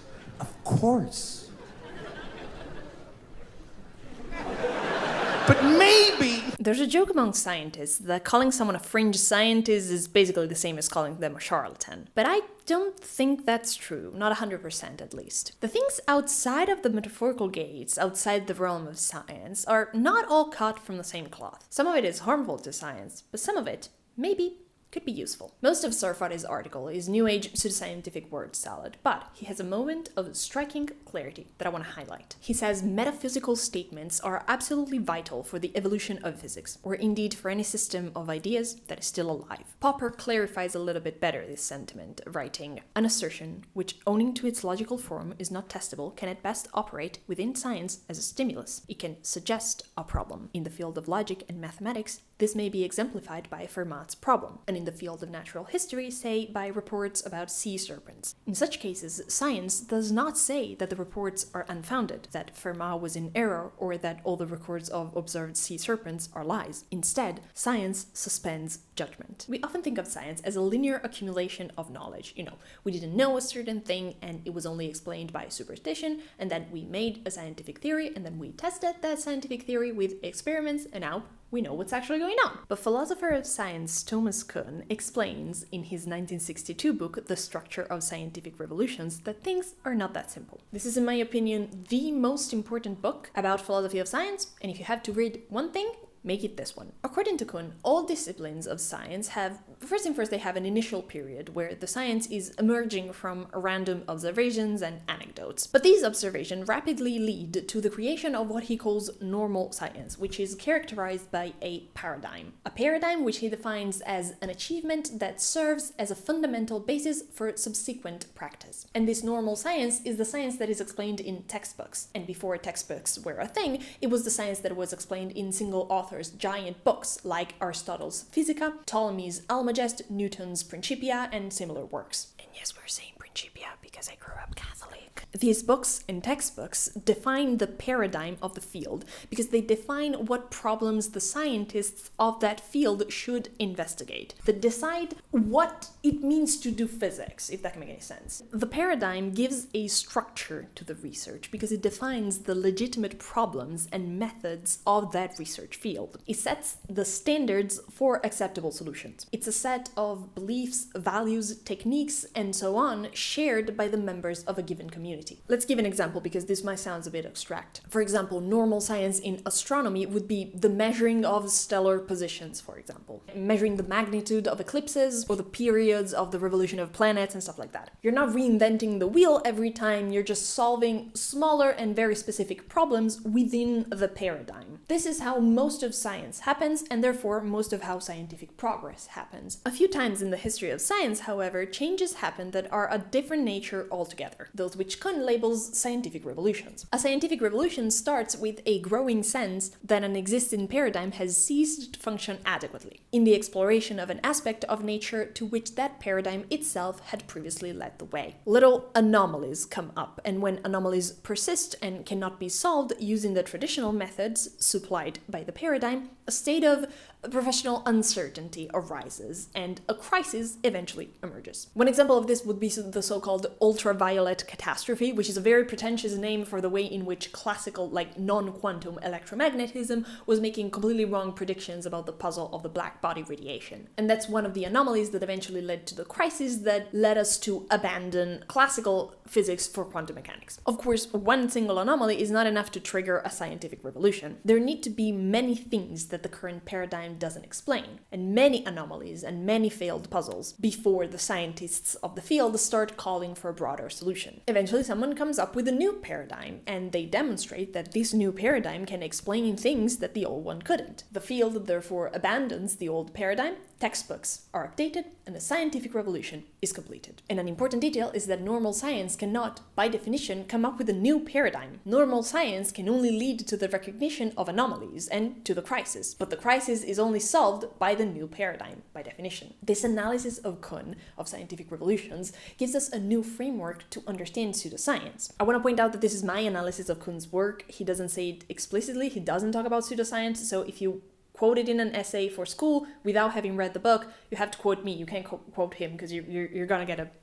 But maybe... There's a joke among scientists that calling someone a fringe scientist is basically the same as calling them a charlatan. But I don't think that's true, not 100% at least. The things outside of the metaphorical gates, outside the realm of science, are not all cut from the same cloth. Some of it is harmful to science, but some of it, maybe, could be useful. Most of Sarfatti's article is New Age pseudoscientific word salad, but he has a moment of striking clarity that I want to highlight. He says metaphysical statements are absolutely vital for the evolution of physics, or indeed for any system of ideas that is still alive. Popper clarifies a little bit better this sentiment, writing, "An assertion which, owing to its logical form, is not testable, can at best operate within science as a stimulus. It can suggest a problem. In the field of logic and mathematics, this may be exemplified by Fermat's problem, and in the field of natural history, say, by reports about sea serpents. In such cases, science does not say that the reports are unfounded, that Fermat was in error, or that all the records of observed sea serpents are lies. Instead, science suspends judgment." We often think of science as a linear accumulation of knowledge. We didn't know a certain thing, and it was only explained by superstition, and then we made a scientific theory, and then we tested that scientific theory with experiments, and now we know what's actually going on. But philosopher of science Thomas Kuhn explains in his 1962 book, The Structure of Scientific Revolutions, that things are not that simple. This is, in my opinion, the most important book about philosophy of science, and if you have to read one thing, make it this one. According to Kuhn, all disciplines of science have, first they have an initial period where the science is emerging from random observations and anecdotes. But these observations rapidly lead to the creation of what he calls normal science, which is characterized by a paradigm. A paradigm which he defines as an achievement that serves as a fundamental basis for subsequent practice. And this normal science is the science that is explained in textbooks. And before textbooks were a thing, it was the science that was explained in single author giant books like Aristotle's Physica, Ptolemy's Almagest, Newton's Principia, and similar works. And yes, we're saying Principia because I grew up Catholic. These books and textbooks define the paradigm of the field because they define what problems the scientists of that field should investigate. They decide what it means to do physics, if that can make any sense. The paradigm gives a structure to the research because it defines the legitimate problems and methods of that research field. It sets the standards for acceptable solutions. It's a set of beliefs, values, techniques, and so on shared by the members of a given community. Let's give an example because this might sound a bit abstract. For example, normal science in astronomy would be the measuring of stellar positions, for example. Measuring the magnitude of eclipses or the periods of the revolution of planets and stuff like that. You're not reinventing the wheel every time, you're just solving smaller and very specific problems within the paradigm. This is how most of science happens, and therefore most of how scientific progress happens. A few times in the history of science, however, changes happen that are a different nature altogether, those which Kuhn labels scientific revolutions. A scientific revolution starts with a growing sense that an existing paradigm has ceased to function adequately in the exploration of an aspect of nature to which that paradigm itself had previously led the way. Little anomalies come up, and when anomalies persist and cannot be solved using the traditional methods supplied by the paradigm, a state of professional uncertainty arises, and a crisis eventually emerges. One example of this would be the so-called ultraviolet catastrophe, which is a very pretentious name for the way in which classical, non-quantum electromagnetism was making completely wrong predictions about the puzzle of the black body radiation. And that's one of the anomalies that eventually led to the crisis that led us to abandon classical physics for quantum mechanics. Of course, one single anomaly is not enough to trigger a scientific revolution. There need to be many things that the current paradigm doesn't explain, and many anomalies and many failed puzzles before the scientists of the field start calling for a broader solution. Eventually someone comes up with a new paradigm, and they demonstrate that this new paradigm can explain things that the old one couldn't. The field therefore abandons the old paradigm, textbooks are updated, and the scientific revolution is completed. And an important detail is that normal science cannot, by definition, come up with a new paradigm. Normal science can only lead to the recognition of anomalies and to the crisis, but the crisis is only solved by the new paradigm, by definition. This analysis of Kuhn, of scientific revolutions, gives us a new framework to understand pseudoscience. I want to point out that this is my analysis of Kuhn's work. He doesn't say it explicitly, he doesn't talk about pseudoscience, so if you quote it in an essay for school without having read the book, you have to quote me. You can't quote him because you're gonna get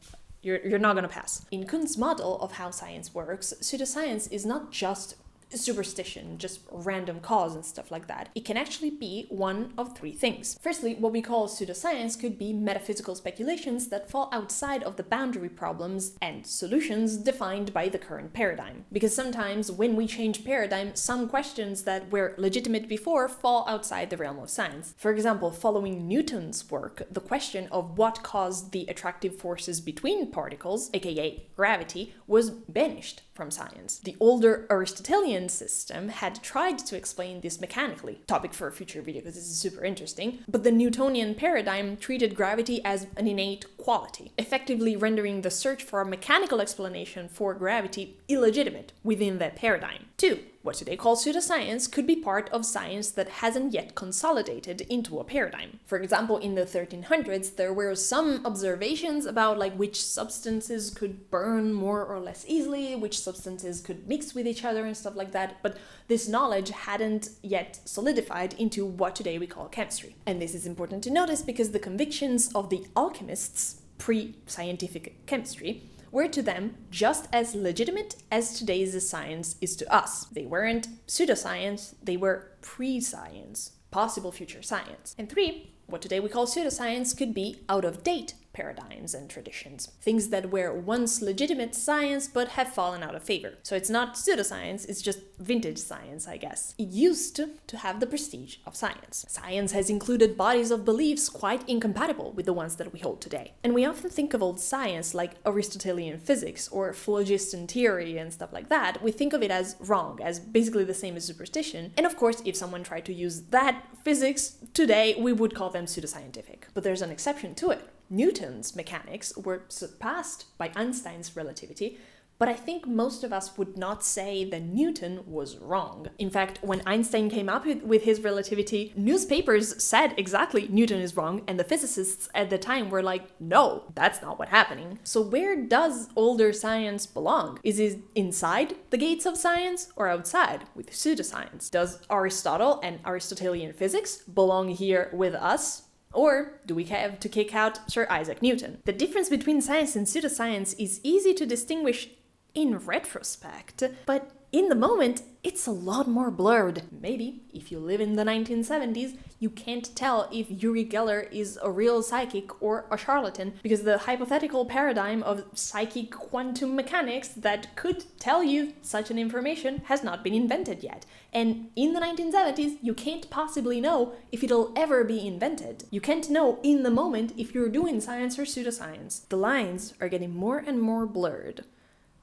you're not gonna pass. In Kuhn's model of how science works, pseudoscience is not just superstition, just random cause and stuff like that. It can actually be one of three things. Firstly, what we call pseudoscience could be metaphysical speculations that fall outside of the boundary problems and solutions defined by the current paradigm. Because sometimes when we change paradigm, some questions that were legitimate before fall outside the realm of science. For example, following Newton's work, the question of what caused the attractive forces between particles, aka gravity, was banished from science. The older Aristotelian system had tried to explain this mechanically. Topic for a future video because this is super interesting. But the Newtonian paradigm treated gravity as an innate quality, effectively rendering the search for a mechanical explanation for gravity illegitimate within that paradigm. 2. What today call pseudoscience could be part of science that hasn't yet consolidated into a paradigm. For example, in the 1300s, there were some observations about which substances could burn more or less easily, which substances could mix with each other and stuff like that, but this knowledge hadn't yet solidified into what today we call chemistry. And this is important to notice because the convictions of the alchemists pre-scientific chemistry were to them just as legitimate as today's science is to us. They weren't pseudoscience, they were pre-science, possible future science. And 3, what today we call pseudoscience could be out-of-date paradigms and traditions. Things that were once legitimate science but have fallen out of favor. So it's not pseudoscience, it's just vintage science, I guess. It used to have the prestige of science. Science has included bodies of beliefs quite incompatible with the ones that we hold today. And we often think of old science like Aristotelian physics or phlogiston theory and stuff like that. We think of it as wrong, as basically the same as superstition. And of course, if someone tried to use that physics today, we would call them pseudoscientific. But there's an exception to it. Newton's mechanics were surpassed by Einstein's relativity, but I think most of us would not say that Newton was wrong. In fact, when Einstein came up with his relativity, newspapers said exactly Newton is wrong, and the physicists at the time were like, no, that's not what's happening. So where does older science belong? Is it inside the gates of science or outside with pseudoscience? Does Aristotle and Aristotelian physics belong here with us? Or do we have to kick out Sir Isaac Newton? The difference between science and pseudoscience is easy to distinguish in retrospect, but in the moment, it's a lot more blurred. Maybe, if you live in the 1970s, you can't tell if Uri Geller is a real psychic or a charlatan, because the hypothetical paradigm of psychic quantum mechanics that could tell you such an information has not been invented yet. And in the 1970s, you can't possibly know if it'll ever be invented. You can't know in the moment if you're doing science or pseudoscience. The lines are getting more and more blurred.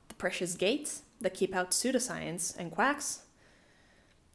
The precious gates that keep out pseudoscience and quacks,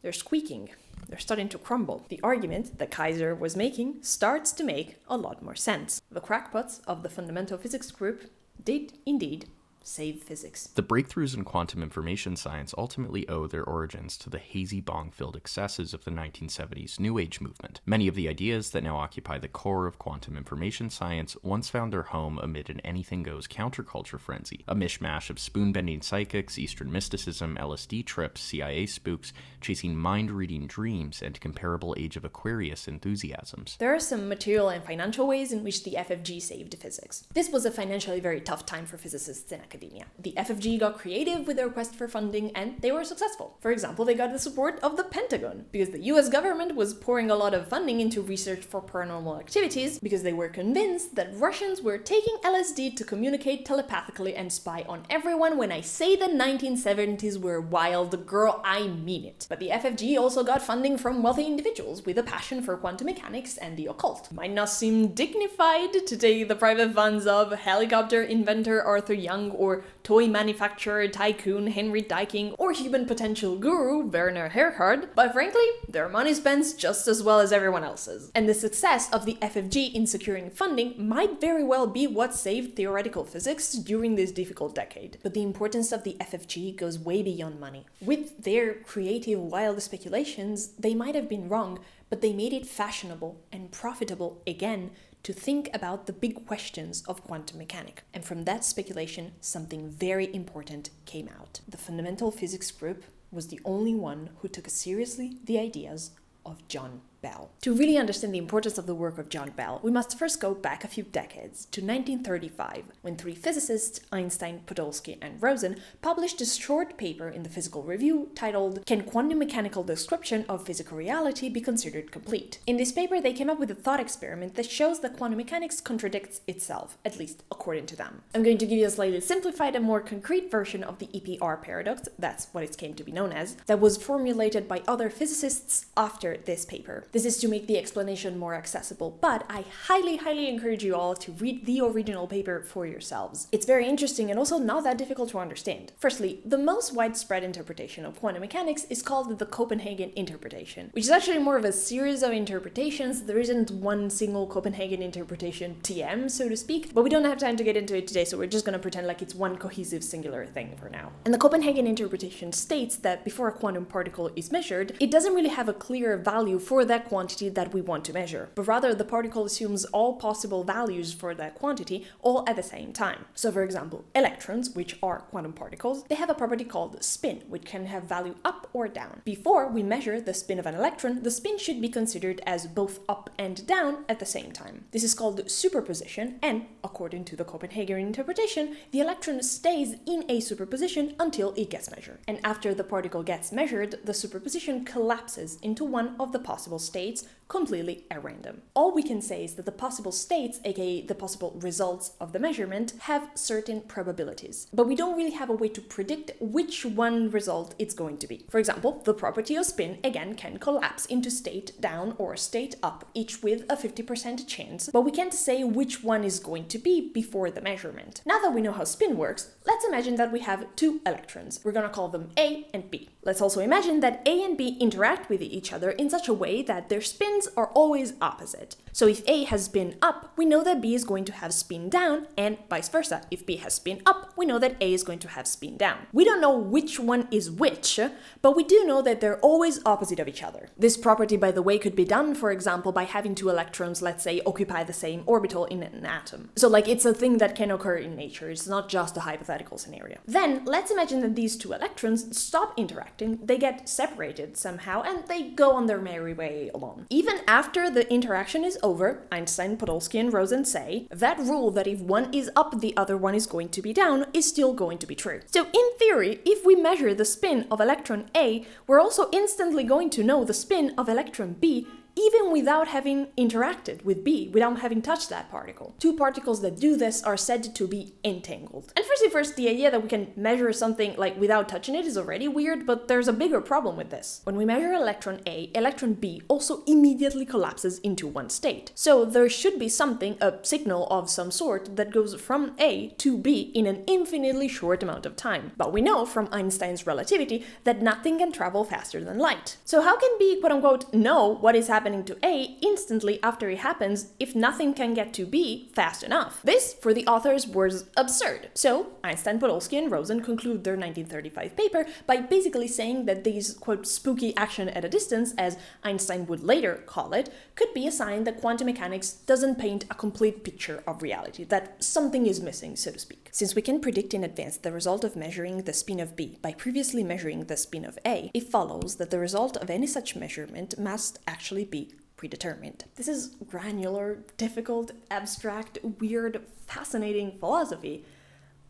they're squeaking. They're starting to crumble. The argument that Kaiser was making starts to make a lot more sense. The crackpots of the fundamental physics group did indeed save physics. The breakthroughs in quantum information science ultimately owe their origins to the hazy bong-filled excesses of the 1970s New Age movement. Many of the ideas that now occupy the core of quantum information science once found their home amid an anything-goes counterculture frenzy, a mishmash of spoon-bending psychics, Eastern mysticism, LSD trips, CIA spooks, chasing mind-reading dreams, and comparable Age of Aquarius enthusiasms. There are some material and financial ways in which the FFG saved physics. This was a financially very tough time for physicists in academia. The FFG got creative with their quest for funding, and they were successful. For example, they got the support of the Pentagon, because the US government was pouring a lot of funding into research for paranormal activities, because they were convinced that Russians were taking LSD to communicate telepathically and spy on everyone. When I say the 1970s were wild, girl, I mean it. But the FFG also got funding from wealthy individuals with a passion for quantum mechanics and the occult. Might not seem dignified to take the private funds of helicopter inventor Arthur Young, or toy manufacturer tycoon Henry Dyking, or human potential guru Werner Erhard, but frankly, their money spends just as well as everyone else's. And the success of the FFG in securing funding might very well be what saved theoretical physics during this difficult decade. But the importance of the FFG goes way beyond money. With their creative, wild speculations, they might have been wrong, but they made it fashionable and profitable again to think about the big questions of quantum mechanics. And from that speculation, something very important came out. The fundamental physics group was the only one who took seriously the ideas of John Bell. To really understand the importance of the work of John Bell, we must first go back a few decades to 1935, when three physicists, Einstein, Podolsky, and Rosen, published a short paper in the Physical Review titled "Can Quantum Mechanical Description of Physical Reality be Considered Complete?" In this paper, they came up with a thought experiment that shows that quantum mechanics contradicts itself, at least according to them. I'm going to give you a slightly simplified and more concrete version of the EPR paradox, that's what it came to be known as, that was formulated by other physicists after this paper. This is to make the explanation more accessible, but I highly encourage you all to read the original paper for yourselves. It's very interesting and also not that difficult to understand. Firstly, the most widespread interpretation of quantum mechanics is called the Copenhagen interpretation, which is actually more of a series of interpretations. There isn't one single Copenhagen interpretation TM, so to speak, but we don't have time to get into it today, so we're just gonna pretend like it's one cohesive singular thing for now. And the Copenhagen interpretation states that before a quantum particle is measured, it doesn't really have a clear value for that quantity that we want to measure, but rather the particle assumes all possible values for that quantity all at the same time. So for example, electrons, which are quantum particles, they have a property called spin, which can have value up or down. Before we measure the spin of an electron, the spin should be considered as both up and down at the same time. This is called superposition, and according to the Copenhagen interpretation, the electron stays in a superposition until it gets measured. And after the particle gets measured, the superposition collapses into one of the possible states completely at random. All we can say is that the possible states, aka the possible results of the measurement, have certain probabilities, but we don't really have a way to predict which one result it's going to be. For example, the property of spin again can collapse into state down or state up, each with a 50% chance, but we can't say which one is going to be before the measurement. Now that we know how spin works, let's imagine that we have two electrons. We're gonna call them A and B. Let's also imagine that A and B interact with each other in such a way that their spins are always opposite. So if A has spin up, we know that B is going to have spin down, and vice versa. If B has spin up, we know that A is going to have spin down. We don't know which one is which, but we do know that they're always opposite of each other. This property, by the way, could be done, for example, by having two electrons, let's say, occupy the same orbital in an atom. So like, it's a thing that can occur in nature. It's not just a hypothetical scenario. Then let's imagine that these two electrons stop interacting, they get separated somehow, and they go on their merry way alone. Even after the interaction is over, Einstein, Podolsky, and Rosen say that rule that if one is up, the other one is going to be down is still going to be true. So in theory, if we measure the spin of electron A, we're also instantly going to know the spin of electron B, even without having interacted with B, without having touched that particle. Two particles that do this are said to be entangled. And first, the idea that we can measure something like without touching it is already weird, but there's a bigger problem with this. When we measure electron A, electron B also immediately collapses into one state. So there should be something, a signal of some sort, that goes from A to B in an infinitely short amount of time. But we know from Einstein's relativity that nothing can travel faster than light. So how can B, quote unquote, know what is happening to A instantly after it happens if nothing can get to B fast enough? This, for the authors, was absurd. So Einstein, Podolsky, and Rosen conclude their 1935 paper by basically saying that these, quote, spooky action at a distance, as Einstein would later call it, could be a sign that quantum mechanics doesn't paint a complete picture of reality, that something is missing, so to speak. Since we can predict in advance the result of measuring the spin of B by previously measuring the spin of A, it follows that the result of any such measurement must actually be predetermined. This is granular, difficult, abstract, weird, fascinating philosophy,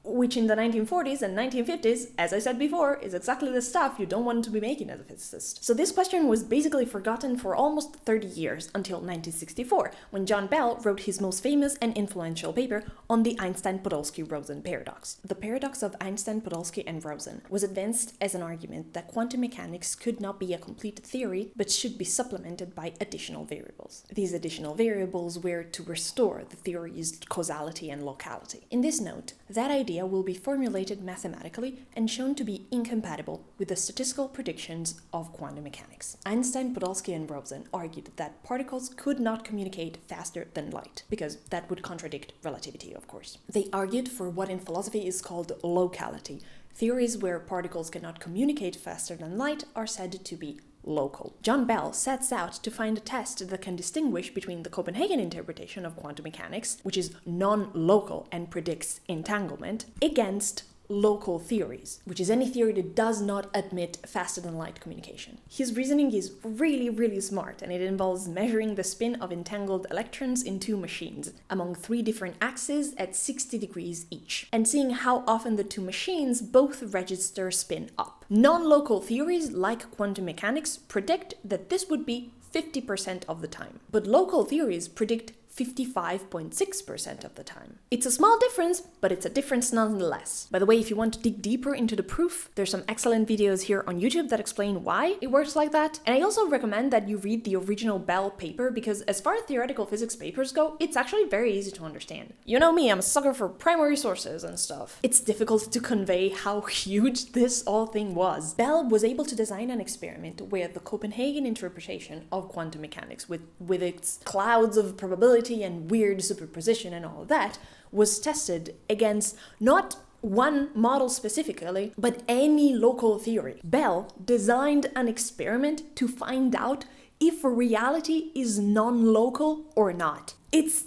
which in the 1940s and 1950s, as I said before, is exactly the stuff you don't want to be making as a physicist. So this question was basically forgotten for almost 30 years, until 1964, when John Bell wrote his most famous and influential paper on the Einstein-Podolsky-Rosen paradox. The paradox of Einstein, Podolsky, and Rosen was advanced as an argument that quantum mechanics could not be a complete theory, but should be supplemented by additional variables. These additional variables were to restore the theory's causality and locality. In this note, that idea will be formulated mathematically and shown to be incompatible with the statistical predictions of quantum mechanics. Einstein, Podolsky, and Rosen argued that particles could not communicate faster than light, because that would contradict relativity, of course. They argued for what in philosophy is called locality. Theories where particles cannot communicate faster than light are said to be local. John Bell sets out to find a test that can distinguish between the Copenhagen interpretation of quantum mechanics, which is non-local and predicts entanglement, against local theories, which is any theory that does not admit faster than light communication. His reasoning is really, really smart, and it involves measuring the spin of entangled electrons in two machines among 3 different axes at 60 degrees each, and seeing how often the two machines both register spin up. Non-local theories like quantum mechanics predict that this would be 50% of the time, but local theories predict 55.6% of the time. It's a small difference, but it's a difference nonetheless. By the way, if you want to dig deeper into the proof, there's some excellent videos here on YouTube that explain why it works like that. And I also recommend that you read the original Bell paper, because as far as theoretical physics papers go, it's actually very easy to understand. You know me, I'm a sucker for primary sources and stuff. It's difficult to convey how huge this whole thing was. Bell was able to design an experiment where the Copenhagen interpretation of quantum mechanics, with its clouds of probability and weird superposition and all of that, was tested against not one model specifically, but any local theory. Bell designed an experiment to find out if reality is non-local or not. It's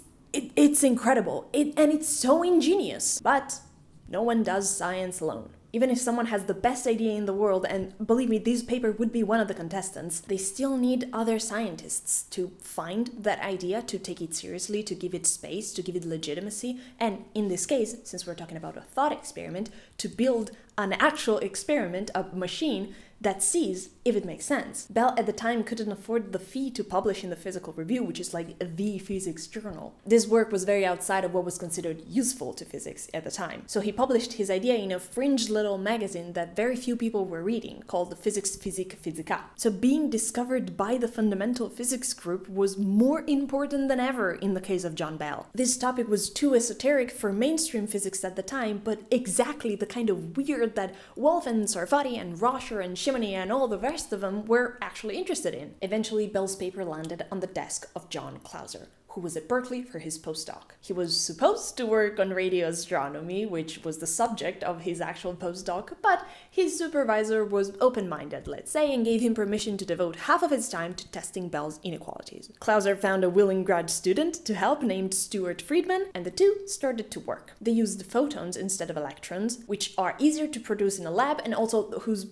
incredible, and it's so ingenious, but no one does science alone. Even if someone has the best idea in the world, and believe me, this paper would be one of the contestants, they still need other scientists to find that idea, to take it seriously, to give it space, to give it legitimacy, and in this case, since we're talking about a thought experiment, to build an actual experiment, a machine that sees if it makes sense. Bell at the time couldn't afford the fee to publish in the Physical Review, which is like the physics journal. This work was very outside of what was considered useful to physics at the time. So he published his idea in a fringe little magazine that very few people were reading, called the Physics Physique Physica. So being discovered by the fundamental physics group was more important than ever in the case of John Bell. This topic was too esoteric for mainstream physics at the time, but exactly the kind of weird that Wolf and Sarfatti and Roscher and Shamanic and all the rest of them were actually interested in. Eventually, Bell's paper landed on the desk of John Clauser, who was at Berkeley for his postdoc. He was supposed to work on radio astronomy, which was the subject of his actual postdoc, but his supervisor was open-minded, let's say, and gave him permission to devote half of his time to testing Bell's inequalities. Clauser found a willing grad student to help named Stuart Friedman, and the two started to work. They used photons instead of electrons, which are easier to produce in a lab, and also whose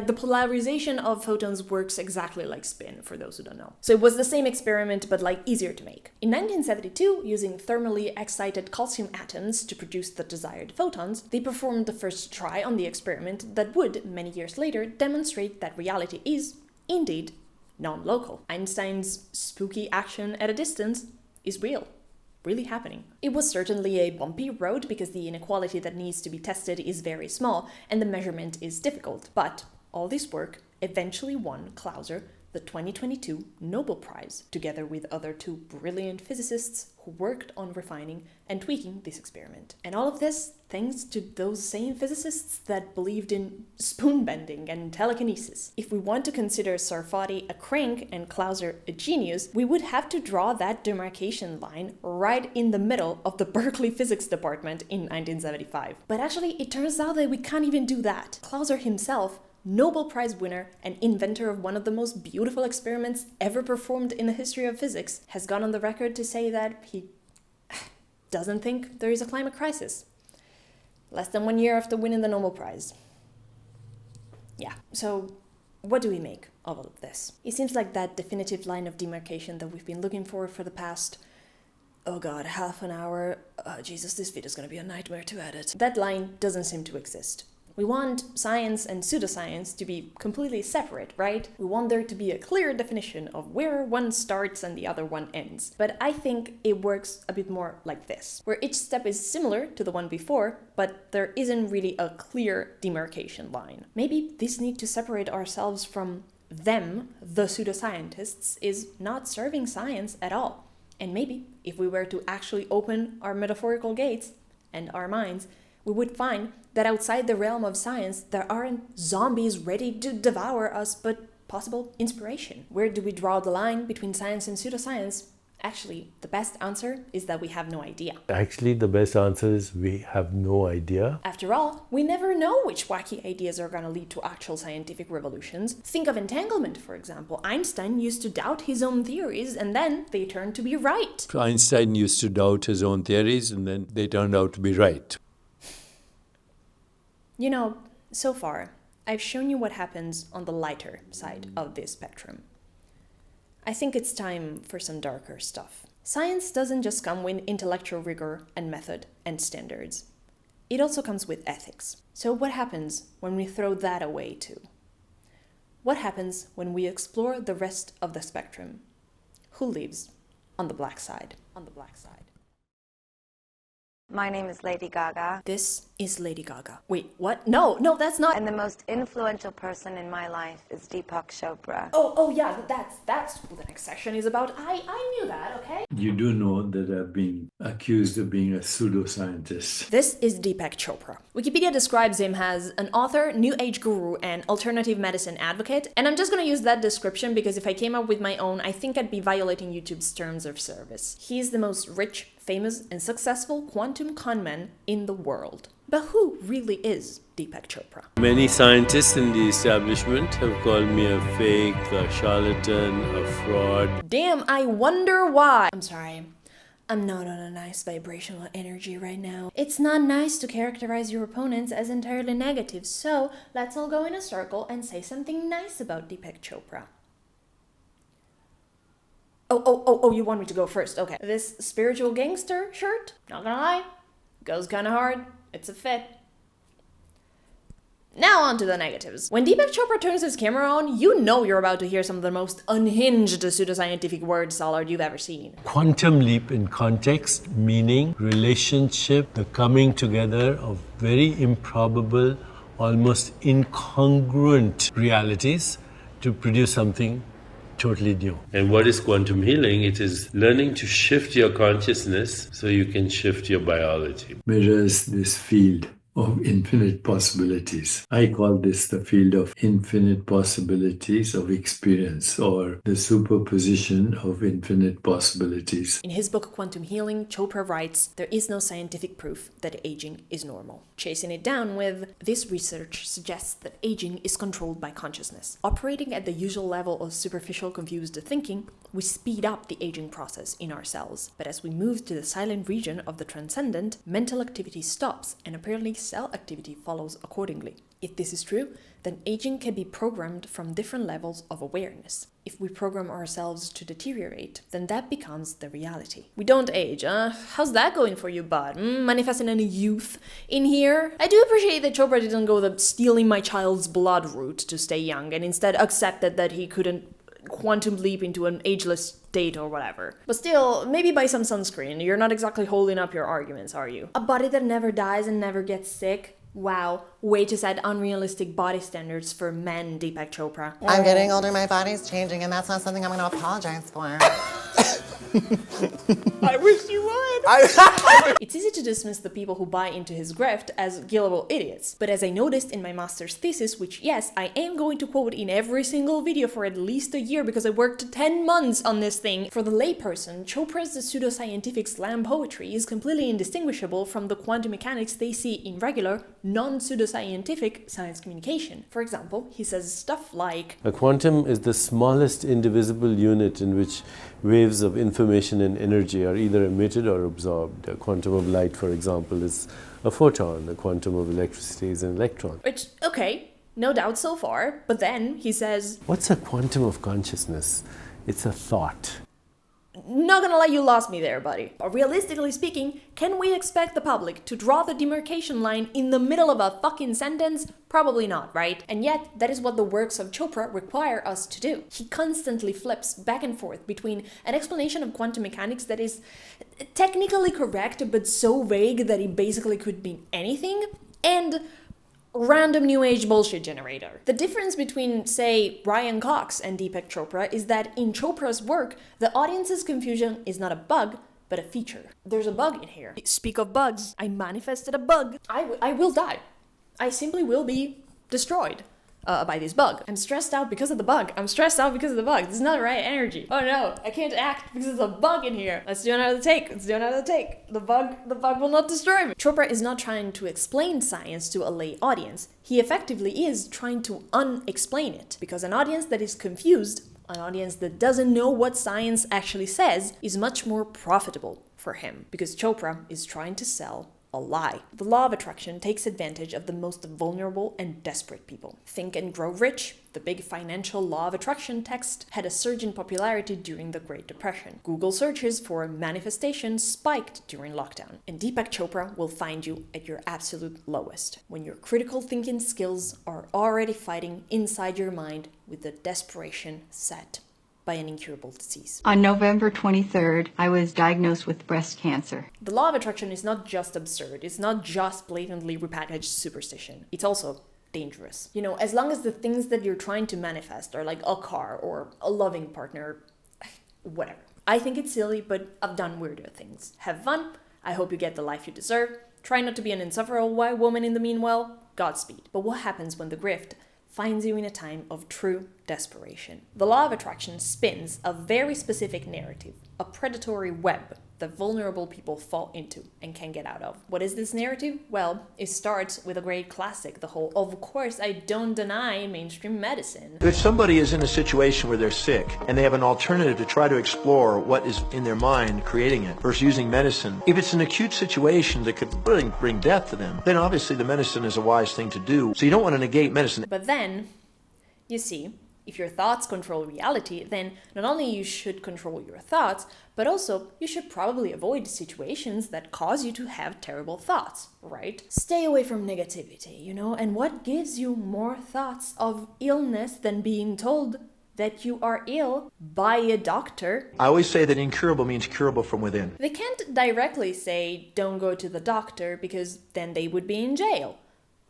the polarization of photons works exactly like spin, for those who don't know. So it was the same experiment, but easier to make. In 1972, using thermally excited calcium atoms to produce the desired photons, they performed the first try on the experiment that would, many years later, demonstrate that reality is, indeed, non-local. Einstein's spooky action at a distance is real. Really happening. It was certainly a bumpy road because the inequality that needs to be tested is very small and the measurement is difficult, but all this work eventually won Clauser the 2022 Nobel Prize, together with other 2 brilliant physicists who worked on refining and tweaking this experiment. And all of this thanks to those same physicists that believed in spoon bending and telekinesis. If we want to consider Sarfatti a crank and Clauser a genius, we would have to draw that demarcation line right in the middle of the Berkeley physics department in 1975. But actually, it turns out that we can't even do that. Clauser himself, Nobel Prize winner and inventor of one of the most beautiful experiments ever performed in the history of physics, has gone on the record to say that he doesn't think there is a climate crisis. Less than 1 year after winning the Nobel Prize. Yeah, so what do we make of all of this? It seems like that definitive line of demarcation that we've been looking for the past, oh god, half an hour. Jesus, this video's gonna be a nightmare to edit. That line doesn't seem to exist. We want science and pseudoscience to be completely separate, right? We want there to be a clear definition of where one starts and the other one ends. But I think it works a bit more like this, where each step is similar to the one before, but there isn't really a clear demarcation line. Maybe this need to separate ourselves from them, the pseudoscientists, is not serving science at all. And maybe if we were to actually open our metaphorical gates and our minds, we would find that outside the realm of science, there aren't zombies ready to devour us, but possible inspiration. Where do we draw the line between science and pseudoscience? Actually, the best answer is that we have no idea. Actually, the best answer is we have no idea. After all, we never know which wacky ideas are going to lead to actual scientific revolutions. Think of entanglement, for example. Einstein used to doubt his own theories, and then they turned to be right. Einstein used to doubt his own theories, and then they turned out to be right. You know, so far, I've shown you what happens on the lighter side of this spectrum. I think it's time for some darker stuff. Science doesn't just come with intellectual rigor and method and standards. It also comes with ethics. So what happens when we throw that away too? What happens when we explore the rest of the spectrum? Who lives on the black side? On the black side. My name is Lady Gaga. This is Lady Gaga. Wait, what? No, that's not. And the most influential person in my life is Deepak Chopra. Oh yeah, that's what the next section is about. I knew that, okay? You do know that I've been accused of being a pseudoscientist. This is Deepak Chopra. Wikipedia describes him as an author, new age guru, and alternative medicine advocate. And I'm just gonna use that description because if I came up with my own, I think I'd be violating YouTube's terms of service. He's the most rich, famous, and successful quantum conman in the world. But who really is Deepak Chopra? Many scientists in the establishment have called me a fake, a charlatan, a fraud. Damn, I wonder why. I'm sorry. I'm not on a nice vibrational energy right now. It's not nice to characterize your opponents as entirely negative, so let's all go in a circle and say something nice about Deepak Chopra. Oh, you want me to go first? Okay. This spiritual gangster shirt, not gonna lie, goes kinda hard. It's a fit. Now on to the negatives. When Deepak Chopra turns his camera on, you know you're about to hear some of the most unhinged pseudoscientific word salad you've ever seen. Quantum leap in context, meaning, relationship, the coming together of very improbable, almost incongruent realities to produce something totally new. And what is quantum healing? It is learning to shift your consciousness so you can shift your biology. Mirrors this field of infinite possibilities. I call this the field of infinite possibilities of experience, or the superposition of infinite possibilities. In his book Quantum Healing, Chopra writes, there is no scientific proof that aging is normal. Chasing it down with, this research suggests that aging is controlled by consciousness. Operating at the usual level of superficial confused thinking, we speed up the aging process in our cells. But as we move to the silent region of the transcendent, mental activity stops and apparently cell activity follows accordingly. If this is true, then aging can be programmed from different levels of awareness. If we program ourselves to deteriorate, then that becomes the reality. We don't age, huh? How's that going for you, bud? Manifesting any youth in here? I do appreciate that Chopra didn't go the stealing my child's blood route to stay young and instead accepted that he couldn't quantum leap into an ageless state or whatever. But still, maybe buy some sunscreen. You're not exactly holding up your arguments, are you? A body that never dies and never gets sick? Wow, way to set unrealistic body standards for men, Deepak Chopra. I'm getting older, my body's changing, and that's not something I'm going to apologize for. I wish you would. It's easy to dismiss the people who buy into his grift as gullible idiots, but as I noticed in my master's thesis, which yes, I am going to quote in every single video for at least a year because I worked 10 months on this thing, for the layperson, Chopra's pseudoscientific slam poetry is completely indistinguishable from the quantum mechanics they see in regular, non-pseudoscientific science communication. For example, he says stuff like, a quantum is the smallest indivisible unit in which waves of information and energy are either emitted or absorbed. A quantum of light, for example, is a photon. A quantum of electricity is an electron. Which, okay, no doubt so far, but then he says, what's a quantum of consciousness? It's a thought. Not gonna lie, you lost me there, buddy. But realistically speaking, can we expect the public to draw the demarcation line in the middle of a fucking sentence? Probably not, right? And yet, that is what the works of Chopra require us to do. He constantly flips back and forth between an explanation of quantum mechanics that is technically correct, but so vague that it basically could mean anything, and random new age bullshit generator. The difference between, say, Ryan Cox and Deepak Chopra is that in Chopra's work, the audience's confusion is not a bug, but a feature. There's a bug in here. Speak of bugs, I manifested a bug. I will die. I simply will be destroyed by this bug. I'm stressed out because of the bug. I'm stressed out because of the bug. This is not the right energy. Oh no, I can't act because there's a bug in here. Let's do another take. The bug will not destroy me. Chopra is not trying to explain science to a lay audience. He effectively is trying to unexplain it. Because an audience that is confused, an audience that doesn't know what science actually says, is much more profitable for him. Because Chopra is trying to sell a lie. The law of attraction takes advantage of the most vulnerable and desperate people. Think and Grow Rich, the big financial law of attraction text, had a surge in popularity during the Great Depression. Google searches for manifestation spiked during lockdown, and Deepak Chopra will find you at your absolute lowest, when your critical thinking skills are already fighting inside your mind with the desperation set by an incurable disease. On November 23rd, I was diagnosed with breast cancer. The law of attraction is not just absurd, it's not just blatantly repackaged superstition, it's also dangerous. You know, as long as the things that you're trying to manifest are like a car or a loving partner, whatever. I think it's silly, but I've done weirder things. Have fun, I hope you get the life you deserve, try not to be an insufferable white woman in the meanwhile, Godspeed. But what happens when the grift finds you in a time of true desperation? The law of attraction spins a very specific narrative, a predatory web that vulnerable people fall into and can get out of. What is this narrative? Well, it starts with a great classic, the whole, of course I don't deny mainstream medicine. If somebody is in a situation where they're sick and they have an alternative to try to explore what is in their mind creating it versus using medicine, if it's an acute situation that could really bring death to them, then obviously the medicine is a wise thing to do. So you don't want to negate medicine. But then, you see, if your thoughts control reality, then not only you should control your thoughts, but also you should probably avoid situations that cause you to have terrible thoughts, right? Stay away from negativity, you know, and what gives you more thoughts of illness than being told that you are ill by a doctor? I always say that incurable means curable from within. They can't directly say don't go to the doctor because then they would be in jail,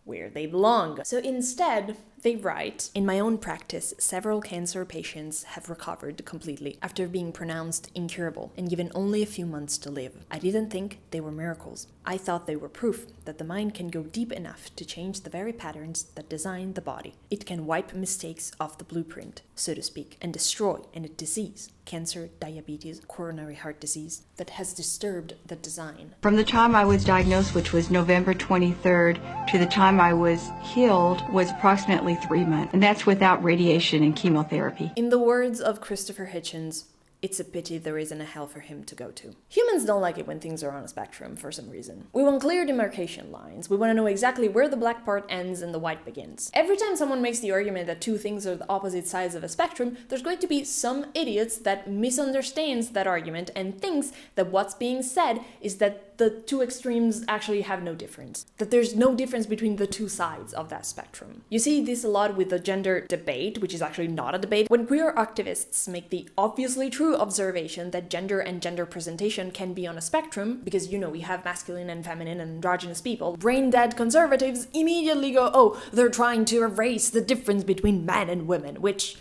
where they belong. So instead, they write, in my own practice, several cancer patients have recovered completely after being pronounced incurable and given only a few months to live. I didn't think they were miracles. I thought they were proof that the mind can go deep enough to change the very patterns that design the body. It can wipe mistakes off the blueprint, so to speak, and destroy a disease, cancer, diabetes, coronary heart disease, that has disturbed the design. From the time I was diagnosed, which was November 23rd, to the time I was healed was approximately 3 months, and that's without radiation and chemotherapy. In the words of Christopher Hitchens, it's a pity there isn't a hell for him to go to. Humans don't like it when things are on a spectrum for some reason. We want clear demarcation lines. We want to know exactly where the black part ends and the white begins. Every time someone makes the argument that two things are the opposite sides of a spectrum, there's going to be some idiots that misunderstands that argument and thinks that what's being said is that the two extremes actually have no difference. That there's no difference between the two sides of that spectrum. You see this a lot with the gender debate, which is actually not a debate, when queer activists make the obviously true observation that gender and gender presentation can be on a spectrum, because, you know, we have masculine and feminine and androgynous people. Brain-dead conservatives immediately go, oh, they're trying to erase the difference between men and women, which...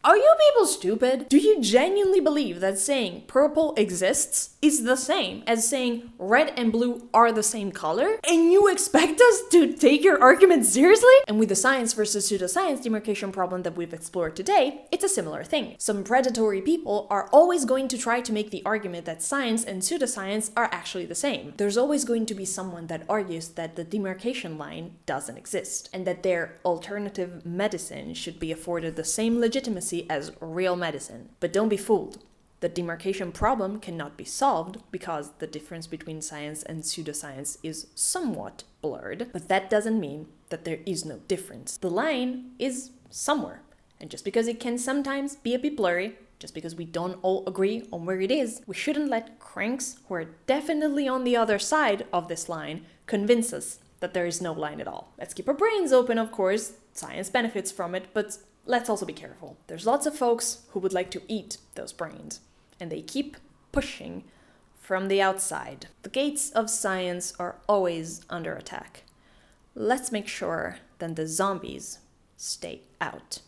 Are you people stupid? Do you genuinely believe that saying purple exists is the same as saying red and blue are the same color? And you expect us to take your argument seriously? And with the science versus pseudoscience demarcation problem that we've explored today, it's a similar thing. Some predatory people are always going to try to make the argument that science and pseudoscience are actually the same. There's always going to be someone that argues that the demarcation line doesn't exist, and that their alternative medicine should be afforded the same legitimacy as real medicine. But don't be fooled. The demarcation problem cannot be solved because the difference between science and pseudoscience is somewhat blurred, but that doesn't mean that there is no difference. The line is somewhere, and just because it can sometimes be a bit blurry, just because we don't all agree on where it is, we shouldn't let cranks who are definitely on the other side of this line convince us that there is no line at all. Let's keep our brains open, of course. Science benefits from it, but let's also be careful. There's lots of folks who would like to eat those brains, and they keep pushing from the outside. The gates of science are always under attack. Let's make sure that the zombies stay out.